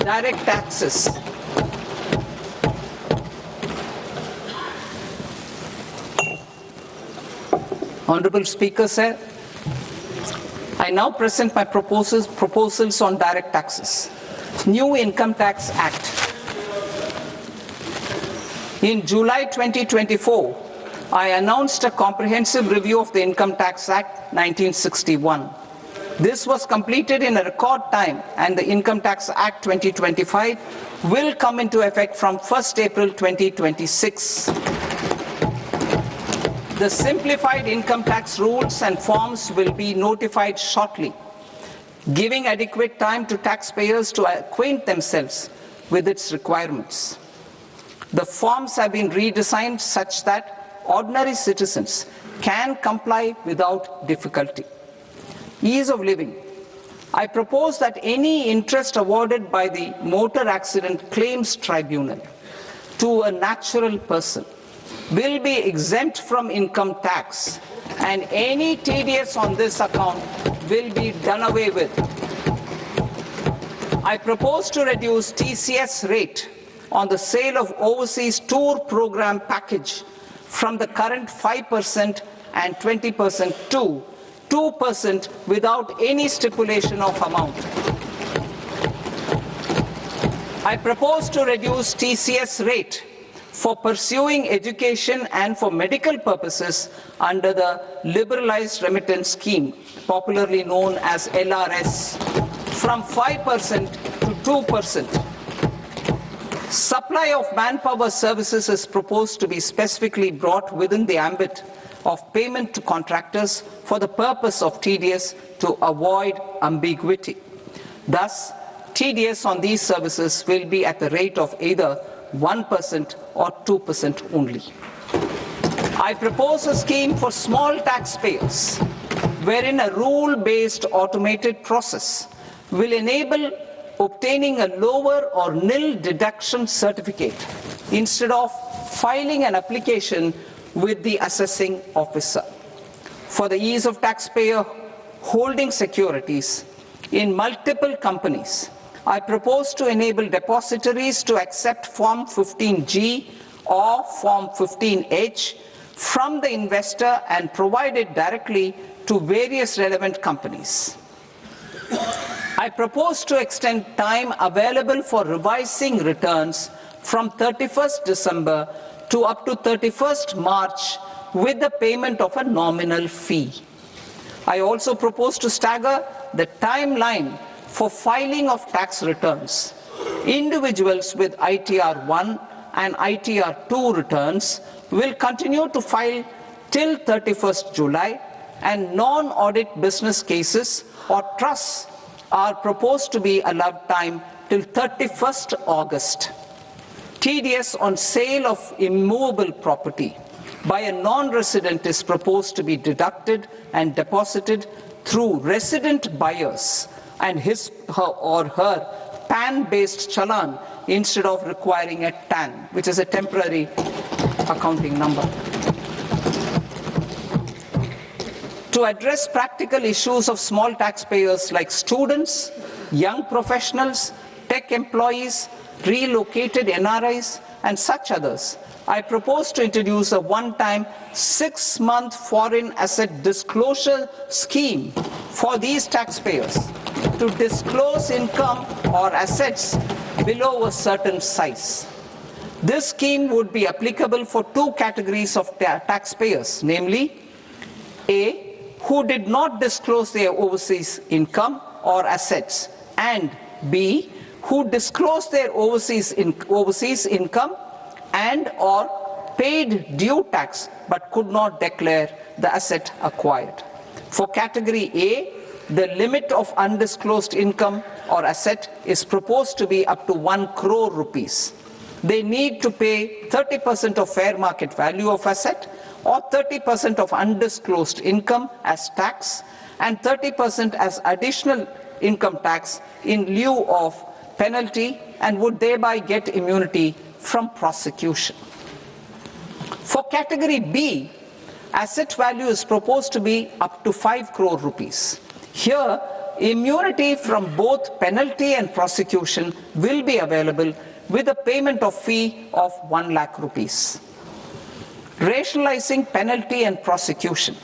direct taxes. Honorable Speaker, sir, I now present my proposals on direct taxes. New Income Tax Act. In July 2024, I announced a comprehensive review of the Income Tax Act 1961. This was completed in a record time, and the Income Tax Act 2025 will come into effect from 1st April 2026. The simplified income tax rules and forms will be notified shortly, giving adequate time to taxpayers to acquaint themselves with its requirements. The forms have been redesigned such that ordinary citizens can comply without difficulty. Ease of living. I propose that any interest awarded by the Motor Accident Claims Tribunal to a natural person will be exempt from income tax, and any TDS on this account will be done away with. I propose to reduce TCS rate on the sale of overseas tour program package from the current 5% and 20% to 2% without any stipulation of amount. I propose to reduce TCS rate for pursuing education and for medical purposes under the Liberalized Remittance Scheme, popularly known as LRS, from 5% to 2%. Supply of manpower services is proposed to be specifically brought within the ambit of payment to contractors for the purpose of TDS to avoid ambiguity. Thus, TDS on these services will be at the rate of either 1% or 2% only. I propose a scheme for small taxpayers wherein a rule-based automated process will enable obtaining a lower or nil deduction certificate instead of filing an application with the assessing officer. For the ease of taxpayer holding securities in multiple companies, I propose to enable depositories to accept Form 15G or Form 15H from the investor and provide it directly to various relevant companies. I propose to extend time available for revising returns from 31st December to up to 31st March with the payment of a nominal fee. I also propose to stagger the timeline for filing of tax returns. Individuals with ITR 1 and ITR 2 returns will continue to file till 31st July, and non-audit business cases or trusts are proposed to be allowed time till 31st August. TDS on sale of immovable property by a non-resident is proposed to be deducted and deposited through resident buyers and his or her PAN-based challan instead of requiring a TAN, which is a temporary accounting number. To address practical issues of small taxpayers like students, young professionals, tech employees, relocated NRIs, and such others, I propose to introduce a one-time 6-month foreign asset disclosure scheme for these taxpayers to disclose income or assets below a certain size. This scheme would be applicable for two categories of taxpayers, namely A, who did not disclose their overseas income or assets, and B, who disclosed their overseas income and or paid due tax but could not declare the asset acquired. For category A, the limit of undisclosed income or asset is proposed to be up to 1 crore rupees. they need to pay 30% of fair market value of asset or 30% of undisclosed income as tax and 30% as additional income tax in lieu of penalty and would thereby get immunity from prosecution. For category B, asset value is proposed to be up to 5 crore rupees. Here, immunity from both penalty and prosecution will be available with a payment of fee of 1 lakh rupees. Rationalizing penalty and prosecution.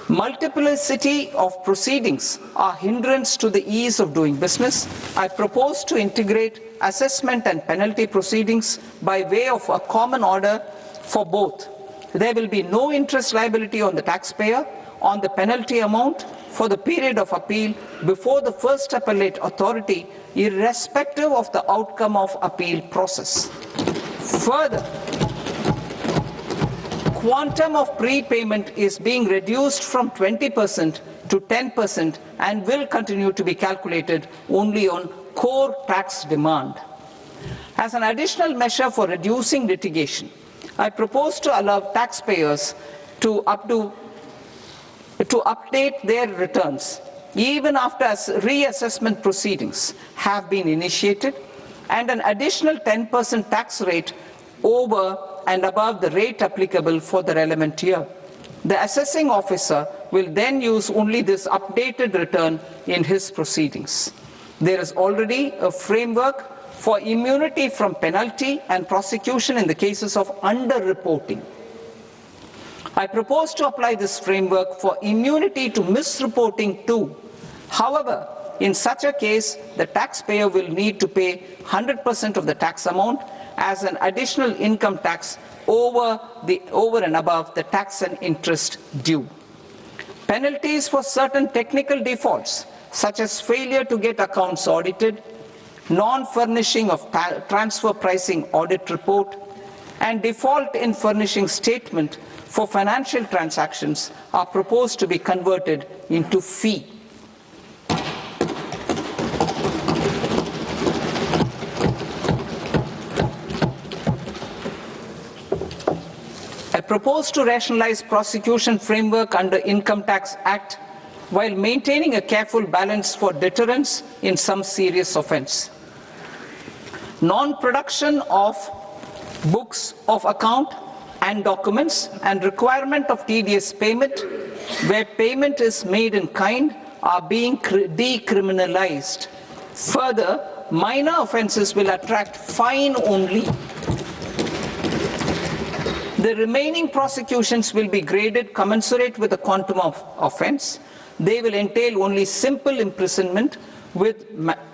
Multiplicity of proceedings are hindrance to the ease of doing business. I propose to integrate assessment and penalty proceedings by way of a common order for both. There will be no interest liability on the taxpayer on the penalty amount for the period of appeal before the first appellate authority, irrespective of the outcome of appeal process. Further, quantum of prepayment is being reduced from 20% to 10% and will continue to be calculated only on core tax demand. As an additional measure for reducing litigation, I propose to allow taxpayers to update their returns even after reassessment proceedings have been initiated and an additional 10% tax rate over and above the rate applicable for the relevant year. The assessing officer will then use only this updated return in his proceedings. There is already a framework for immunity from penalty and prosecution in the cases of underreporting. I propose to apply this framework for immunity to misreporting too. However, in such a case, the taxpayer will need to pay 100% of the tax amount as an additional income tax over and above the tax and interest due. Penalties for certain technical defaults, such as failure to get accounts audited, non-furnishing of transfer pricing audit report, and default in furnishing statement for financial transactions are proposed to be converted into fee. I propose to rationalize prosecution framework under Income Tax Act while maintaining a careful balance for deterrence in some serious offence. Non-production of books of account and documents and requirement of tedious payment where payment is made in kind are being decriminalized. Further, minor offences will attract fine only. The remaining prosecutions will be graded commensurate with the quantum of offence. They will entail only simple imprisonment with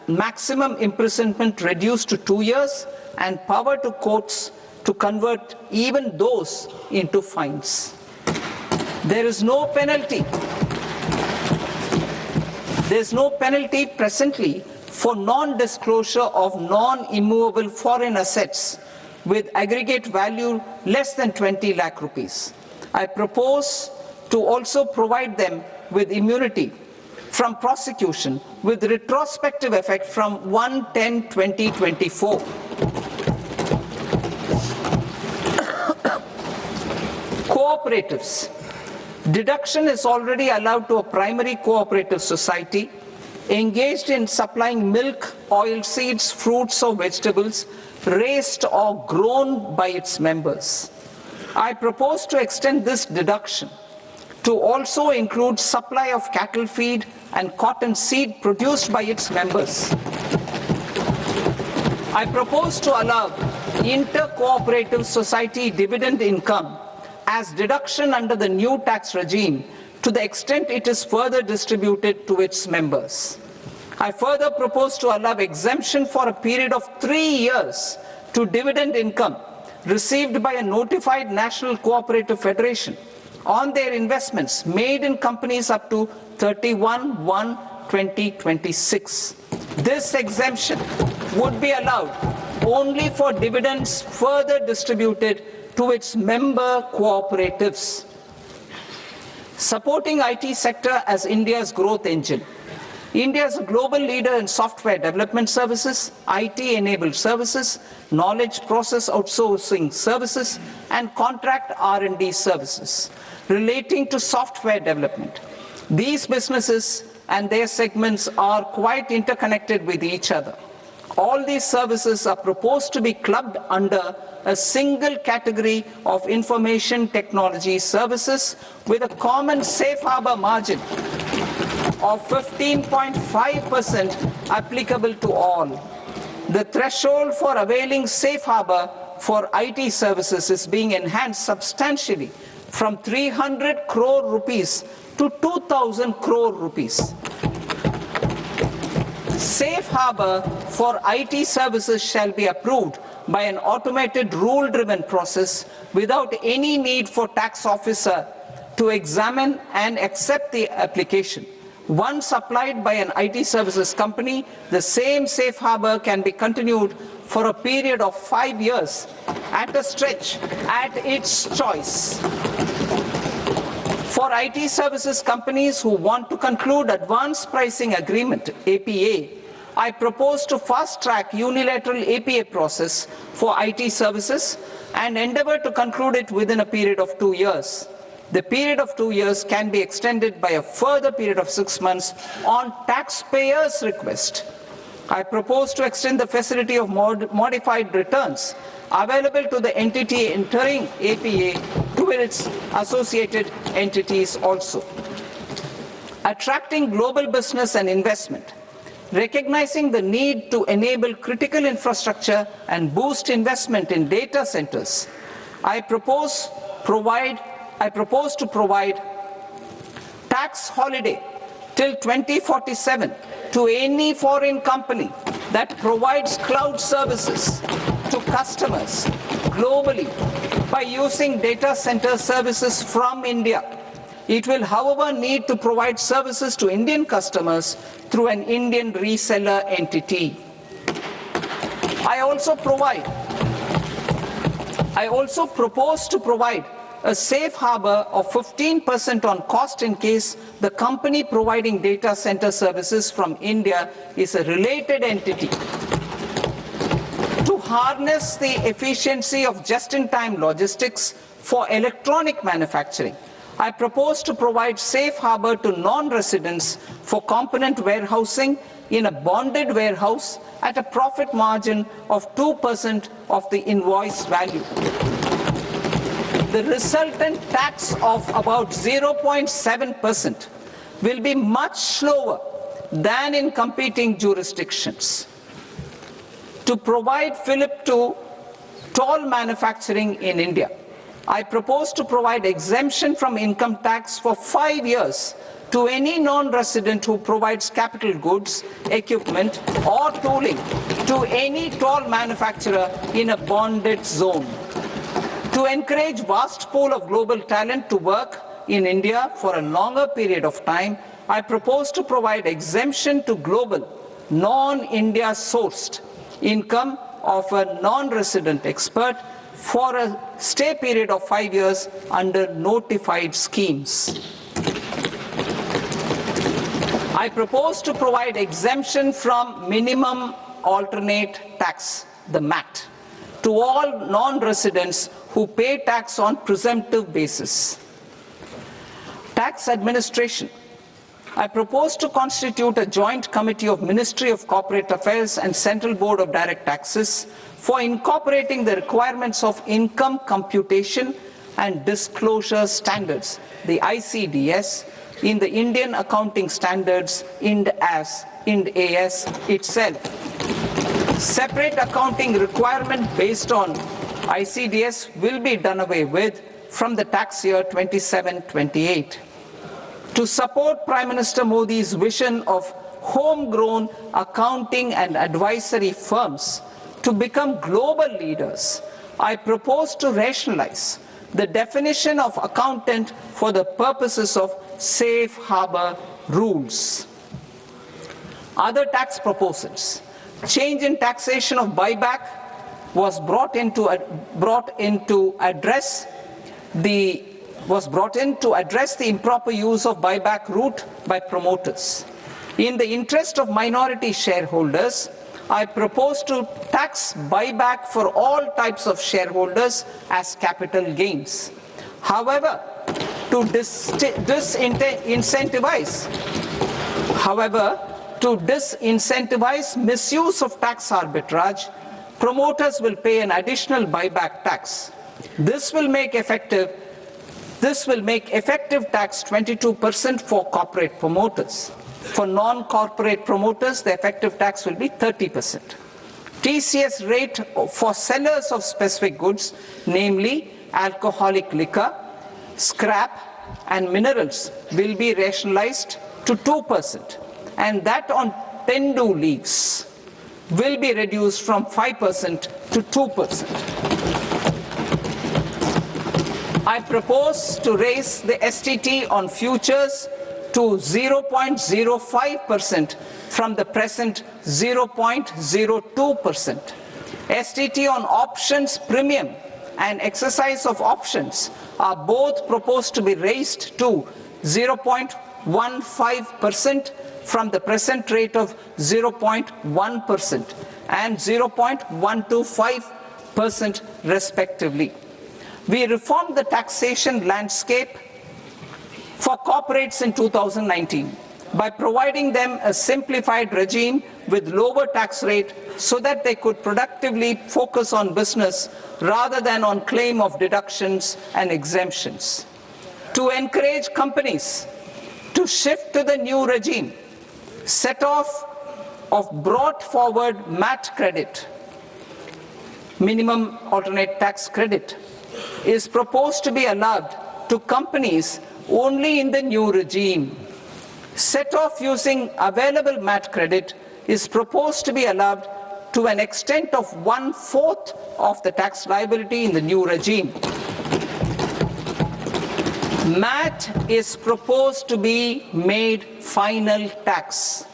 maximum imprisonment reduced to 2 years and power to courts to convert even those into fines. There is no penalty. There is no penalty presently for non-disclosure of non-immovable foreign assets with aggregate value less than 20 lakh rupees. I propose to also provide them with immunity from prosecution with retrospective effect from 1/10/2024. Cooperatives. Deduction is already allowed to a primary cooperative society engaged in supplying milk, oilseeds, fruits or vegetables raised or grown by its members. I propose to extend this deduction to also include supply of cattle feed and cotton seed produced by its members. I propose to allow inter-cooperative society dividend income as deduction under the new tax regime to the extent it is further distributed to its members. I further propose to allow exemption for a period of 3 years to dividend income received by a notified national cooperative federation on their investments made in companies up to 31/1/2026. This exemption would be allowed only for dividends further distributed to its member cooperatives. Supporting IT sector as India's growth engine. India is a global leader in software development services, IT-enabled services, knowledge process outsourcing services, and contract R&D services relating to software development. These businesses and their segments are quite interconnected with each other. All these services are proposed to be clubbed under a single category of information technology services with a common safe harbor margin of 15.5% applicable to all. The threshold for availing safe harbor for IT services is being enhanced substantially from 300 crore rupees to 2,000 crore rupees. Safe harbor for IT services shall be approved by an automated rule-driven process without any need for tax officer to examine and accept the application. Once applied by an IT services company, the same safe harbor can be continued for a period of 5 years at a stretch at its choice. For IT services companies who want to conclude advanced pricing agreement, APA, I propose to fast-track unilateral APA process for IT services and endeavor to conclude it within a period of 2 years. The period of 2 years can be extended by a further period of 6 months on taxpayers' request. I propose to extend the facility of modified returns available to the entity entering APA to its associated entities also. Attracting global business and investment. Recognizing the need to enable critical infrastructure and boost investment in data centers, I propose to provide tax holiday till 2047 to any foreign company that provides cloud services to customers globally by using data center services from India. It will, however, need to provide services to Indian customers through an Indian reseller entity. I also propose to provide a safe harbor of 15% on cost in case the company providing data center services from India is a related entity. To harness the efficiency of just-in-time logistics for electronic manufacturing, I propose to provide safe harbor to non-residents for component warehousing in a bonded warehouse at a profit margin of 2% of the invoice value. The resultant tax of about 0.7% will be much lower than in competing jurisdictions. To provide fillip to toll manufacturing in India, I propose to provide exemption from income tax for 5 years to any non-resident who provides capital goods, equipment, or tooling to any toll manufacturer in a bonded zone. To encourage vast pool of global talent to work in India for a longer period of time, I propose to provide exemption to global, non-India sourced income of a non-resident expert for a stay period of 5 years under notified schemes. I propose to provide exemption from minimum alternate tax, the MAT, to all non-residents who pay tax on presumptive basis. Tax administration. I propose to constitute a joint committee of Ministry of Corporate Affairs and Central Board of Direct Taxes for incorporating the requirements of income computation and disclosure standards, the ICDS, in the Indian Accounting Standards, IND AS itself. Separate accounting requirement based on ICDS will be done away with from the tax year 27-28. To support Prime Minister Modi's vision of homegrown accounting and advisory firms to become global leaders, I propose to rationalize the definition of accountant for the purposes of safe harbor rules. Other tax proposals. Change in taxation of buyback was brought in to address the improper use of buyback route by promoters. In the interest of minority shareholders, I propose to tax buyback for all types of shareholders as capital gains. However, to disincentivize misuse of tax arbitrage, promoters will pay an additional buyback tax. This will make effective tax 22% for corporate promoters. For non-corporate promoters, the effective tax will be 30%. TCS rate for sellers of specific goods, namely alcoholic liquor, scrap, and minerals, will be rationalized to 2%, and that on tendu leaves will be reduced from 5% to 2%. I propose to raise the STT on futures to 0.05% from the present 0.02%. STT on options premium and exercise of options are both proposed to be raised to 0.15% from the present rate of 0.1% and 0.125% respectively. We reformed the taxation landscape for corporates in 2019 by providing them a simplified regime with lower tax rate so that they could productively focus on business rather than on claim of deductions and exemptions. To encourage companies to shift to the new regime, set-off of brought forward MAT credit, minimum alternate tax credit, is proposed to be allowed to companies only in the new regime. Set-off using available MAT credit is proposed to be allowed to an extent of 1/4 of the tax liability in the new regime. MAT is proposed to be made final tax,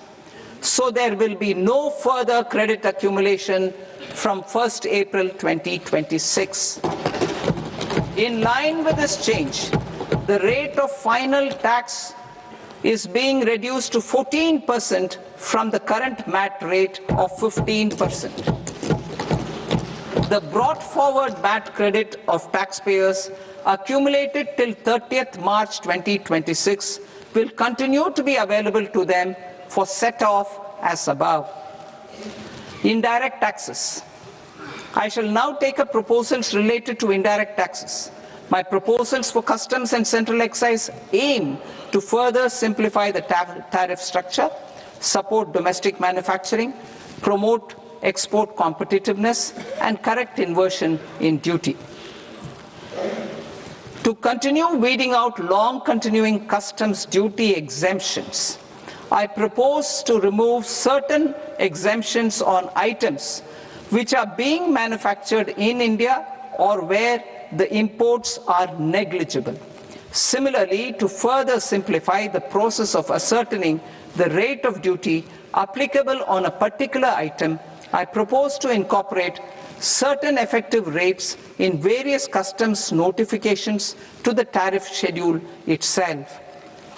so there will be no further credit accumulation from 1st April 2026. In line with this change, the rate of final tax is being reduced to 14% from the current MAT rate of 15%. The brought forward MAT credit of taxpayers accumulated till 30th March 2026 will continue to be available to them for set-off as above. Indirect taxes. I shall now take up proposals related to indirect taxes. My proposals for customs and central excise aim to further simplify the tariff structure, support domestic manufacturing, promote export competitiveness, and correct inversion in duty. To continue weeding out long-continuing customs duty exemptions, I propose to remove certain exemptions on items which are being manufactured in India or where the imports are negligible. Similarly, to further simplify the process of ascertaining the rate of duty applicable on a particular item, I propose to incorporate certain effective rates in various customs notifications to the tariff schedule itself.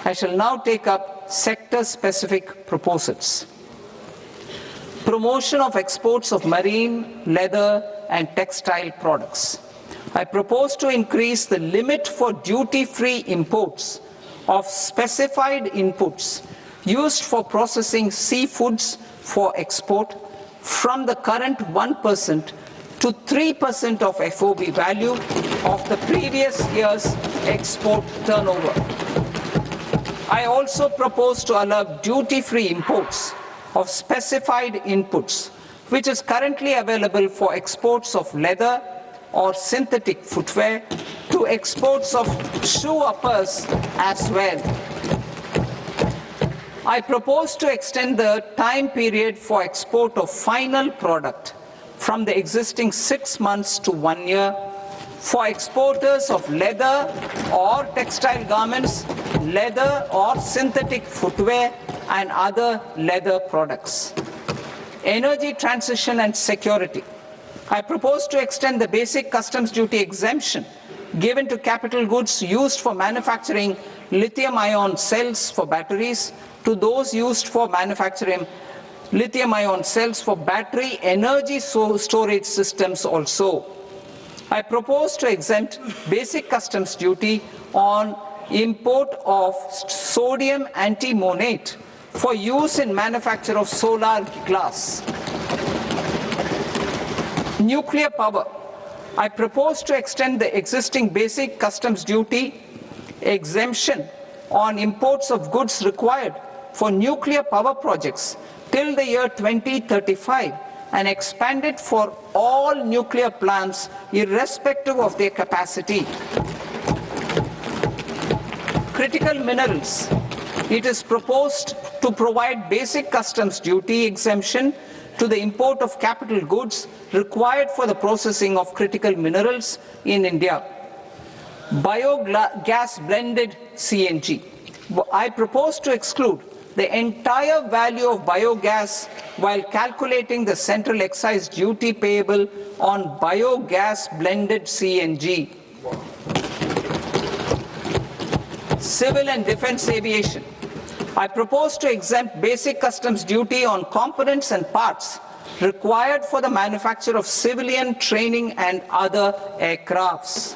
I shall now take up sector-specific proposals. Promotion of exports of marine, leather, and textile products. I propose to increase the limit for duty-free imports of specified inputs used for processing seafoods for export from the current 1% to 3% of FOB value of the previous year's export turnover. I also propose to allow duty-free imports of specified inputs, which is currently available for exports of leather or synthetic footwear, to exports of shoe uppers as well. I propose to extend the time period for export of final product from the existing 6 months to 1 year for exporters of leather or textile garments, leather or synthetic footwear, and other leather products. Energy transition and security. I propose to extend the basic customs duty exemption given to capital goods used for manufacturing lithium-ion cells for batteries to those used for manufacturing lithium-ion cells for battery energy storage systems also. I propose to exempt basic customs duty on import of sodium antimonate for use in manufacture of solar glass. Nuclear power. I propose to extend the existing basic customs duty exemption on imports of goods required for nuclear power projects till the year 2035 and expand it for all nuclear plants irrespective of their capacity. Critical minerals. It is proposed to provide basic customs duty exemption to the import of capital goods required for the processing of critical minerals in India. Biogas blended CNG. I propose to exclude the entire value of biogas while calculating the central excise duty payable on biogas blended CNG. Civil and defense aviation. I propose to exempt basic customs duty on components and parts required for the manufacture of civilian training and other aircrafts.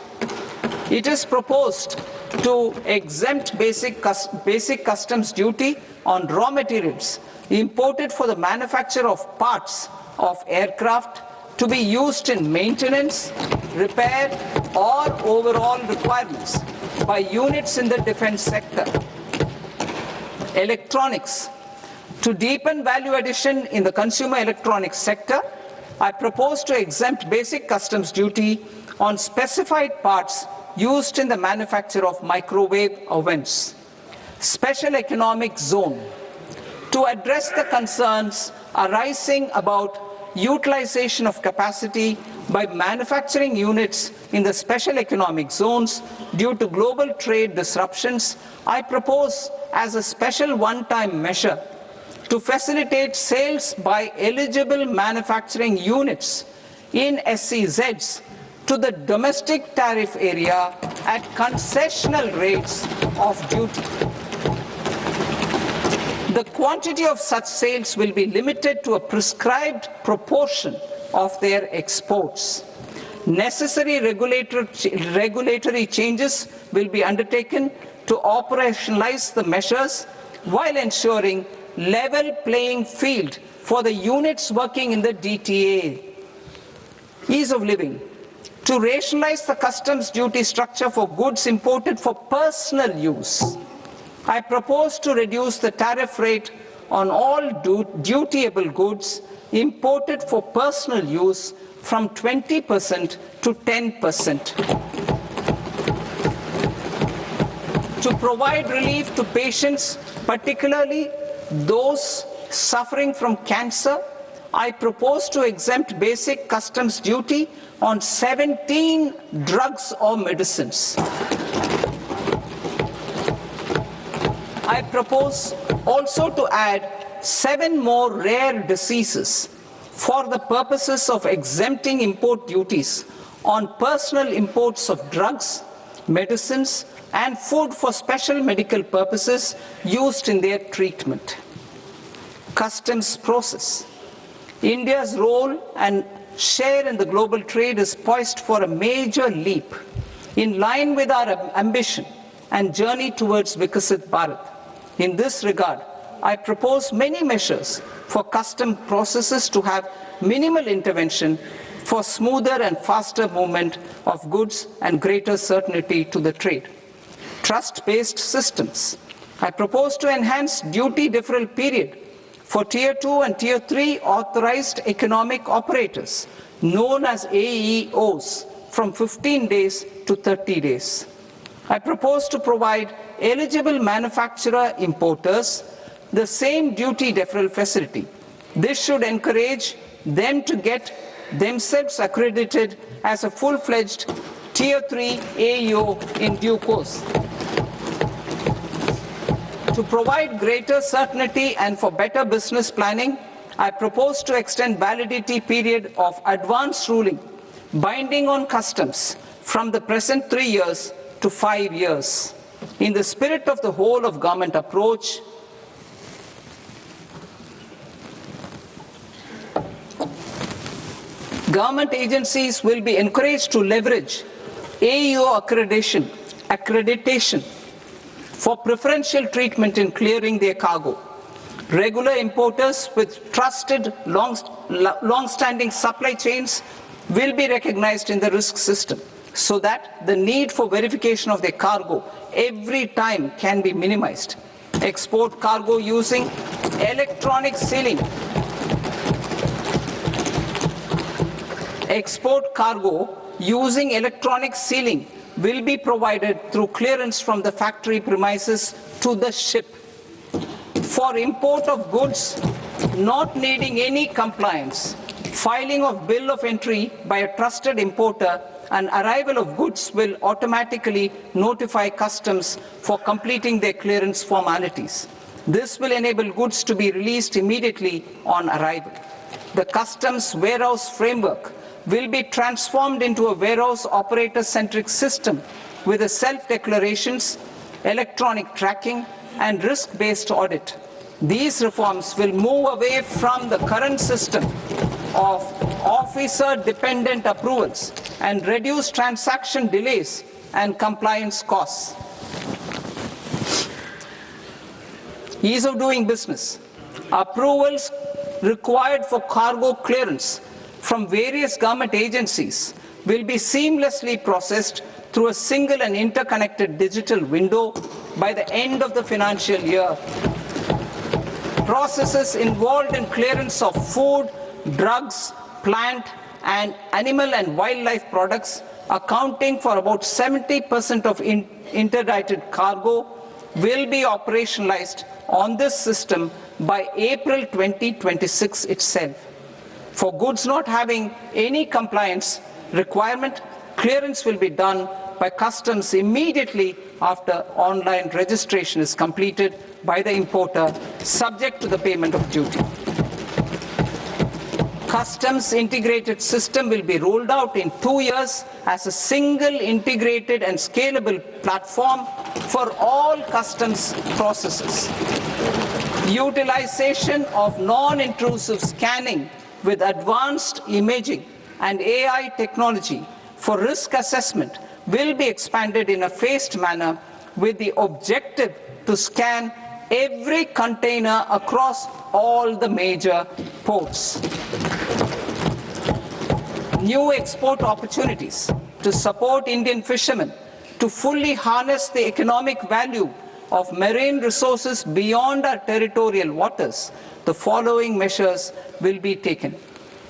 It is proposed to exempt basic customs duty on raw materials imported for the manufacture of parts of aircraft to be used in maintenance, repair, or overall requirements by units in the defense sector. Electronics. To deepen value addition in the consumer electronics sector, I propose to exempt basic customs duty on specified parts used in the manufacture of microwave ovens. Special economic zone. To address the concerns arising about utilization of capacity by manufacturing units in the special economic zones due to global trade disruptions, I propose as a special one-time measure to facilitate sales by eligible manufacturing units in SEZs to the domestic tariff area at concessional rates of duty. The quantity of such sales will be limited to a prescribed proportion of their exports. Necessary regulatory changes will be undertaken to operationalize the measures while ensuring level playing field for the units working in the DTA. Ease of living. To rationalize the customs duty structure for goods imported for personal use, I propose to reduce the tariff rate on all dutiable goods imported for personal use from 20% to 10%. To provide relief to patients, particularly those suffering from cancer, I propose to exempt basic customs duty on 17 drugs or medicines. I propose also to add 7 more rare diseases for the purposes of exempting import duties on personal imports of drugs, medicines, and food for special medical purposes used in their treatment. Customs process. India's role and share in the global trade is poised for a major leap in line with our ambition and journey towards Vikasit Bharat. In this regard, I propose many measures for custom processes to have minimal intervention for smoother and faster movement of goods and greater certainty to the trade. Trust-based systems. I propose to enhance duty deferral period for Tier 2 and Tier 3 authorized economic operators, known as AEOs, from 15 days to 30 days. I propose to provide eligible manufacturer importers the same duty deferral facility. This should encourage them to get themselves accredited as a full-fledged Tier 3 AEO in due course. To provide greater certainty and for better business planning, I propose to extend validity period of advance ruling binding on customs from the present 3 years to 5 years. In the spirit of the whole of government approach, government agencies will be encouraged to leverage AEO accreditation for preferential treatment in clearing their cargo. Regular importers with trusted, long-standing supply chains will be recognized in the risk system so that the need for verification of their cargo every time can be minimized. Export cargo using electronic sealing. Export cargo using electronic sealing will be provided through clearance from the factory premises to the ship. For import of goods not needing any compliance, filing of bill of entry by a trusted importer and arrival of goods will automatically notify customs for completing their clearance formalities. This will enable goods to be released immediately on arrival. The customs warehouse framework will be transformed into a warehouse operator-centric system with a self-declarations, electronic tracking, and risk-based audit. These reforms will move away from the current system of officer-dependent approvals and reduce transaction delays and compliance costs. Ease of doing business. Approvals required for cargo clearance from various government agencies will be seamlessly processed through a single and interconnected digital window by the end of the financial year. Processes involved in clearance of food, drugs, plant, and animal and wildlife products, accounting for about 70% of interdicted cargo, will be operationalized on this system by April 2026 itself. For goods not having any compliance requirement, clearance will be done by customs immediately after online registration is completed by the importer, subject to the payment of duty. Customs integrated system will be rolled out in 2 years as a single integrated and scalable platform for all customs processes. Utilization of non-intrusive scanning with advanced imaging and AI technology for risk assessment will be expanded in a phased manner with the objective to scan every container across all the major ports. New export opportunities to support Indian fishermen to fully harness the economic value of marine resources beyond our territorial waters. The following measures will be taken.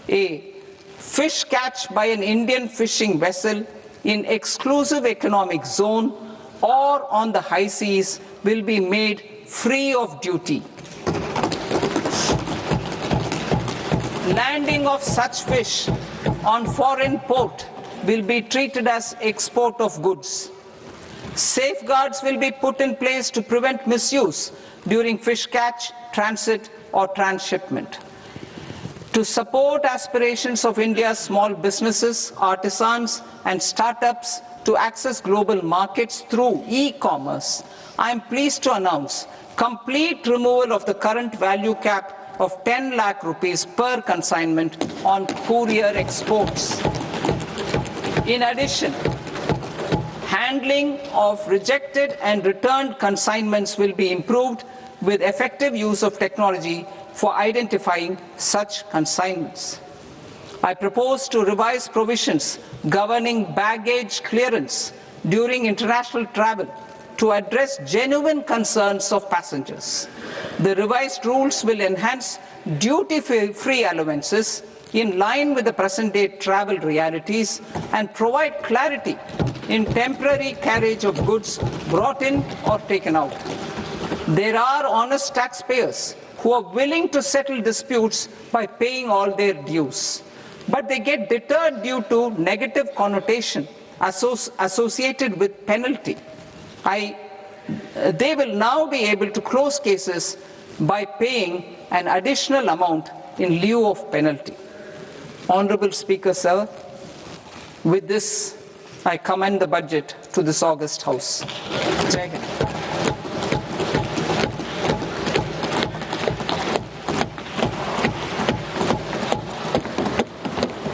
A. Fish catch by an Indian fishing vessel in exclusive economic zone or on the high seas will be made free of duty. Landing of such fish on foreign port will be treated as export of goods. Safeguards will be put in place to prevent misuse during fish catch, transit, or transshipment. To support aspirations of India's small businesses, artisans, and startups to access global markets through e-commerce, I am pleased to announce complete removal of the current value cap of 10 lakh rupees per consignment on courier exports. In addition, handling of rejected and returned consignments will be improved with effective use of technology for identifying such consignments. I propose to revise provisions governing baggage clearance during international travel to address genuine concerns of passengers. The revised rules will enhance duty-free allowances in line with the present-day travel realities and provide clarity in temporary carriage of goods brought in or taken out. There are honest taxpayers who are willing to settle disputes by paying all their dues, but they get deterred due to negative connotation associated with penalty. They will now be able to close cases by paying an additional amount in lieu of penalty. Honorable Speaker, sir, with this, I commend the budget to this august house. Jai Hind.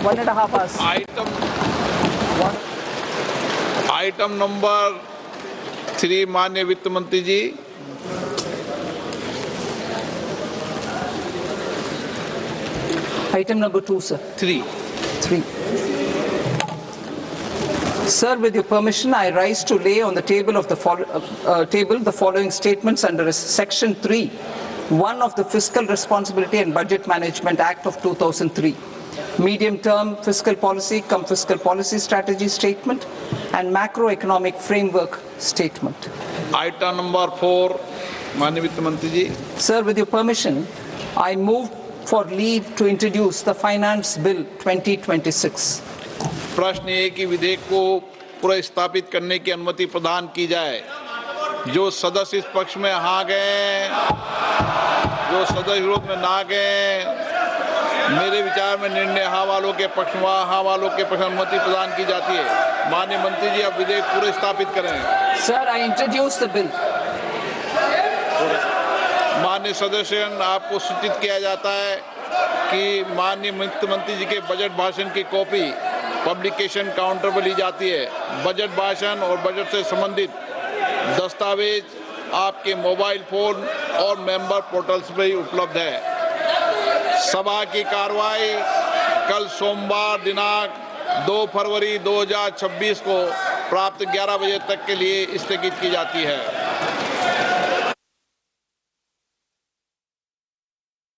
One and a half hours. Item number 3 माननीय वित्त मंत्री जी। Item number 2, sir. 3। Sir, with your permission, I rise to lay on the table of the following statements under Section 3, 1 of the Fiscal Responsibility and Budget Management Act of 2003. Medium-term fiscal policy cum fiscal policy strategy statement and macroeconomic framework statement. Item number 4 माननीय वित्त मंत्री जी। Sir, with your permission, I move for leave to introduce the Finance Bill 2026. प्रश्न ये कि विधेयक को पुनर्स्थापित करने की अनुमति प्रदान की जाए। जो सदस्य इस पक्ष में हाँ गए, जो सदस्य विरोध में ना गए, मेरे विचार में निर्णय हाँ वालों के पक्ष में, हाँ वालों के पक्ष में अनुमति प्रदान की जाती है। माननीय मंत्री जी, अब विधेयक पूरे स्थापित करें। Sir, I introduce the bill. माननीय सदस्यगण, आपको सूचित किया जाता है कि माननीय वित्त मंत्री जी के बजट भाषण की कॉपी पब्लिकेशन काउंटर पर ली जाती है। बजट भाषण और बजट से संबंधित दस्तावेज आपके मोबाइल फोन और मेंबर पोर्टल्स पर ही उपलब्ध है। सभा की कार्रवाई कल सोमवार दिनांक 2 फरवरी 2026 को प्राप्त 11 बजे तक के लिए स्थगित की जाती है।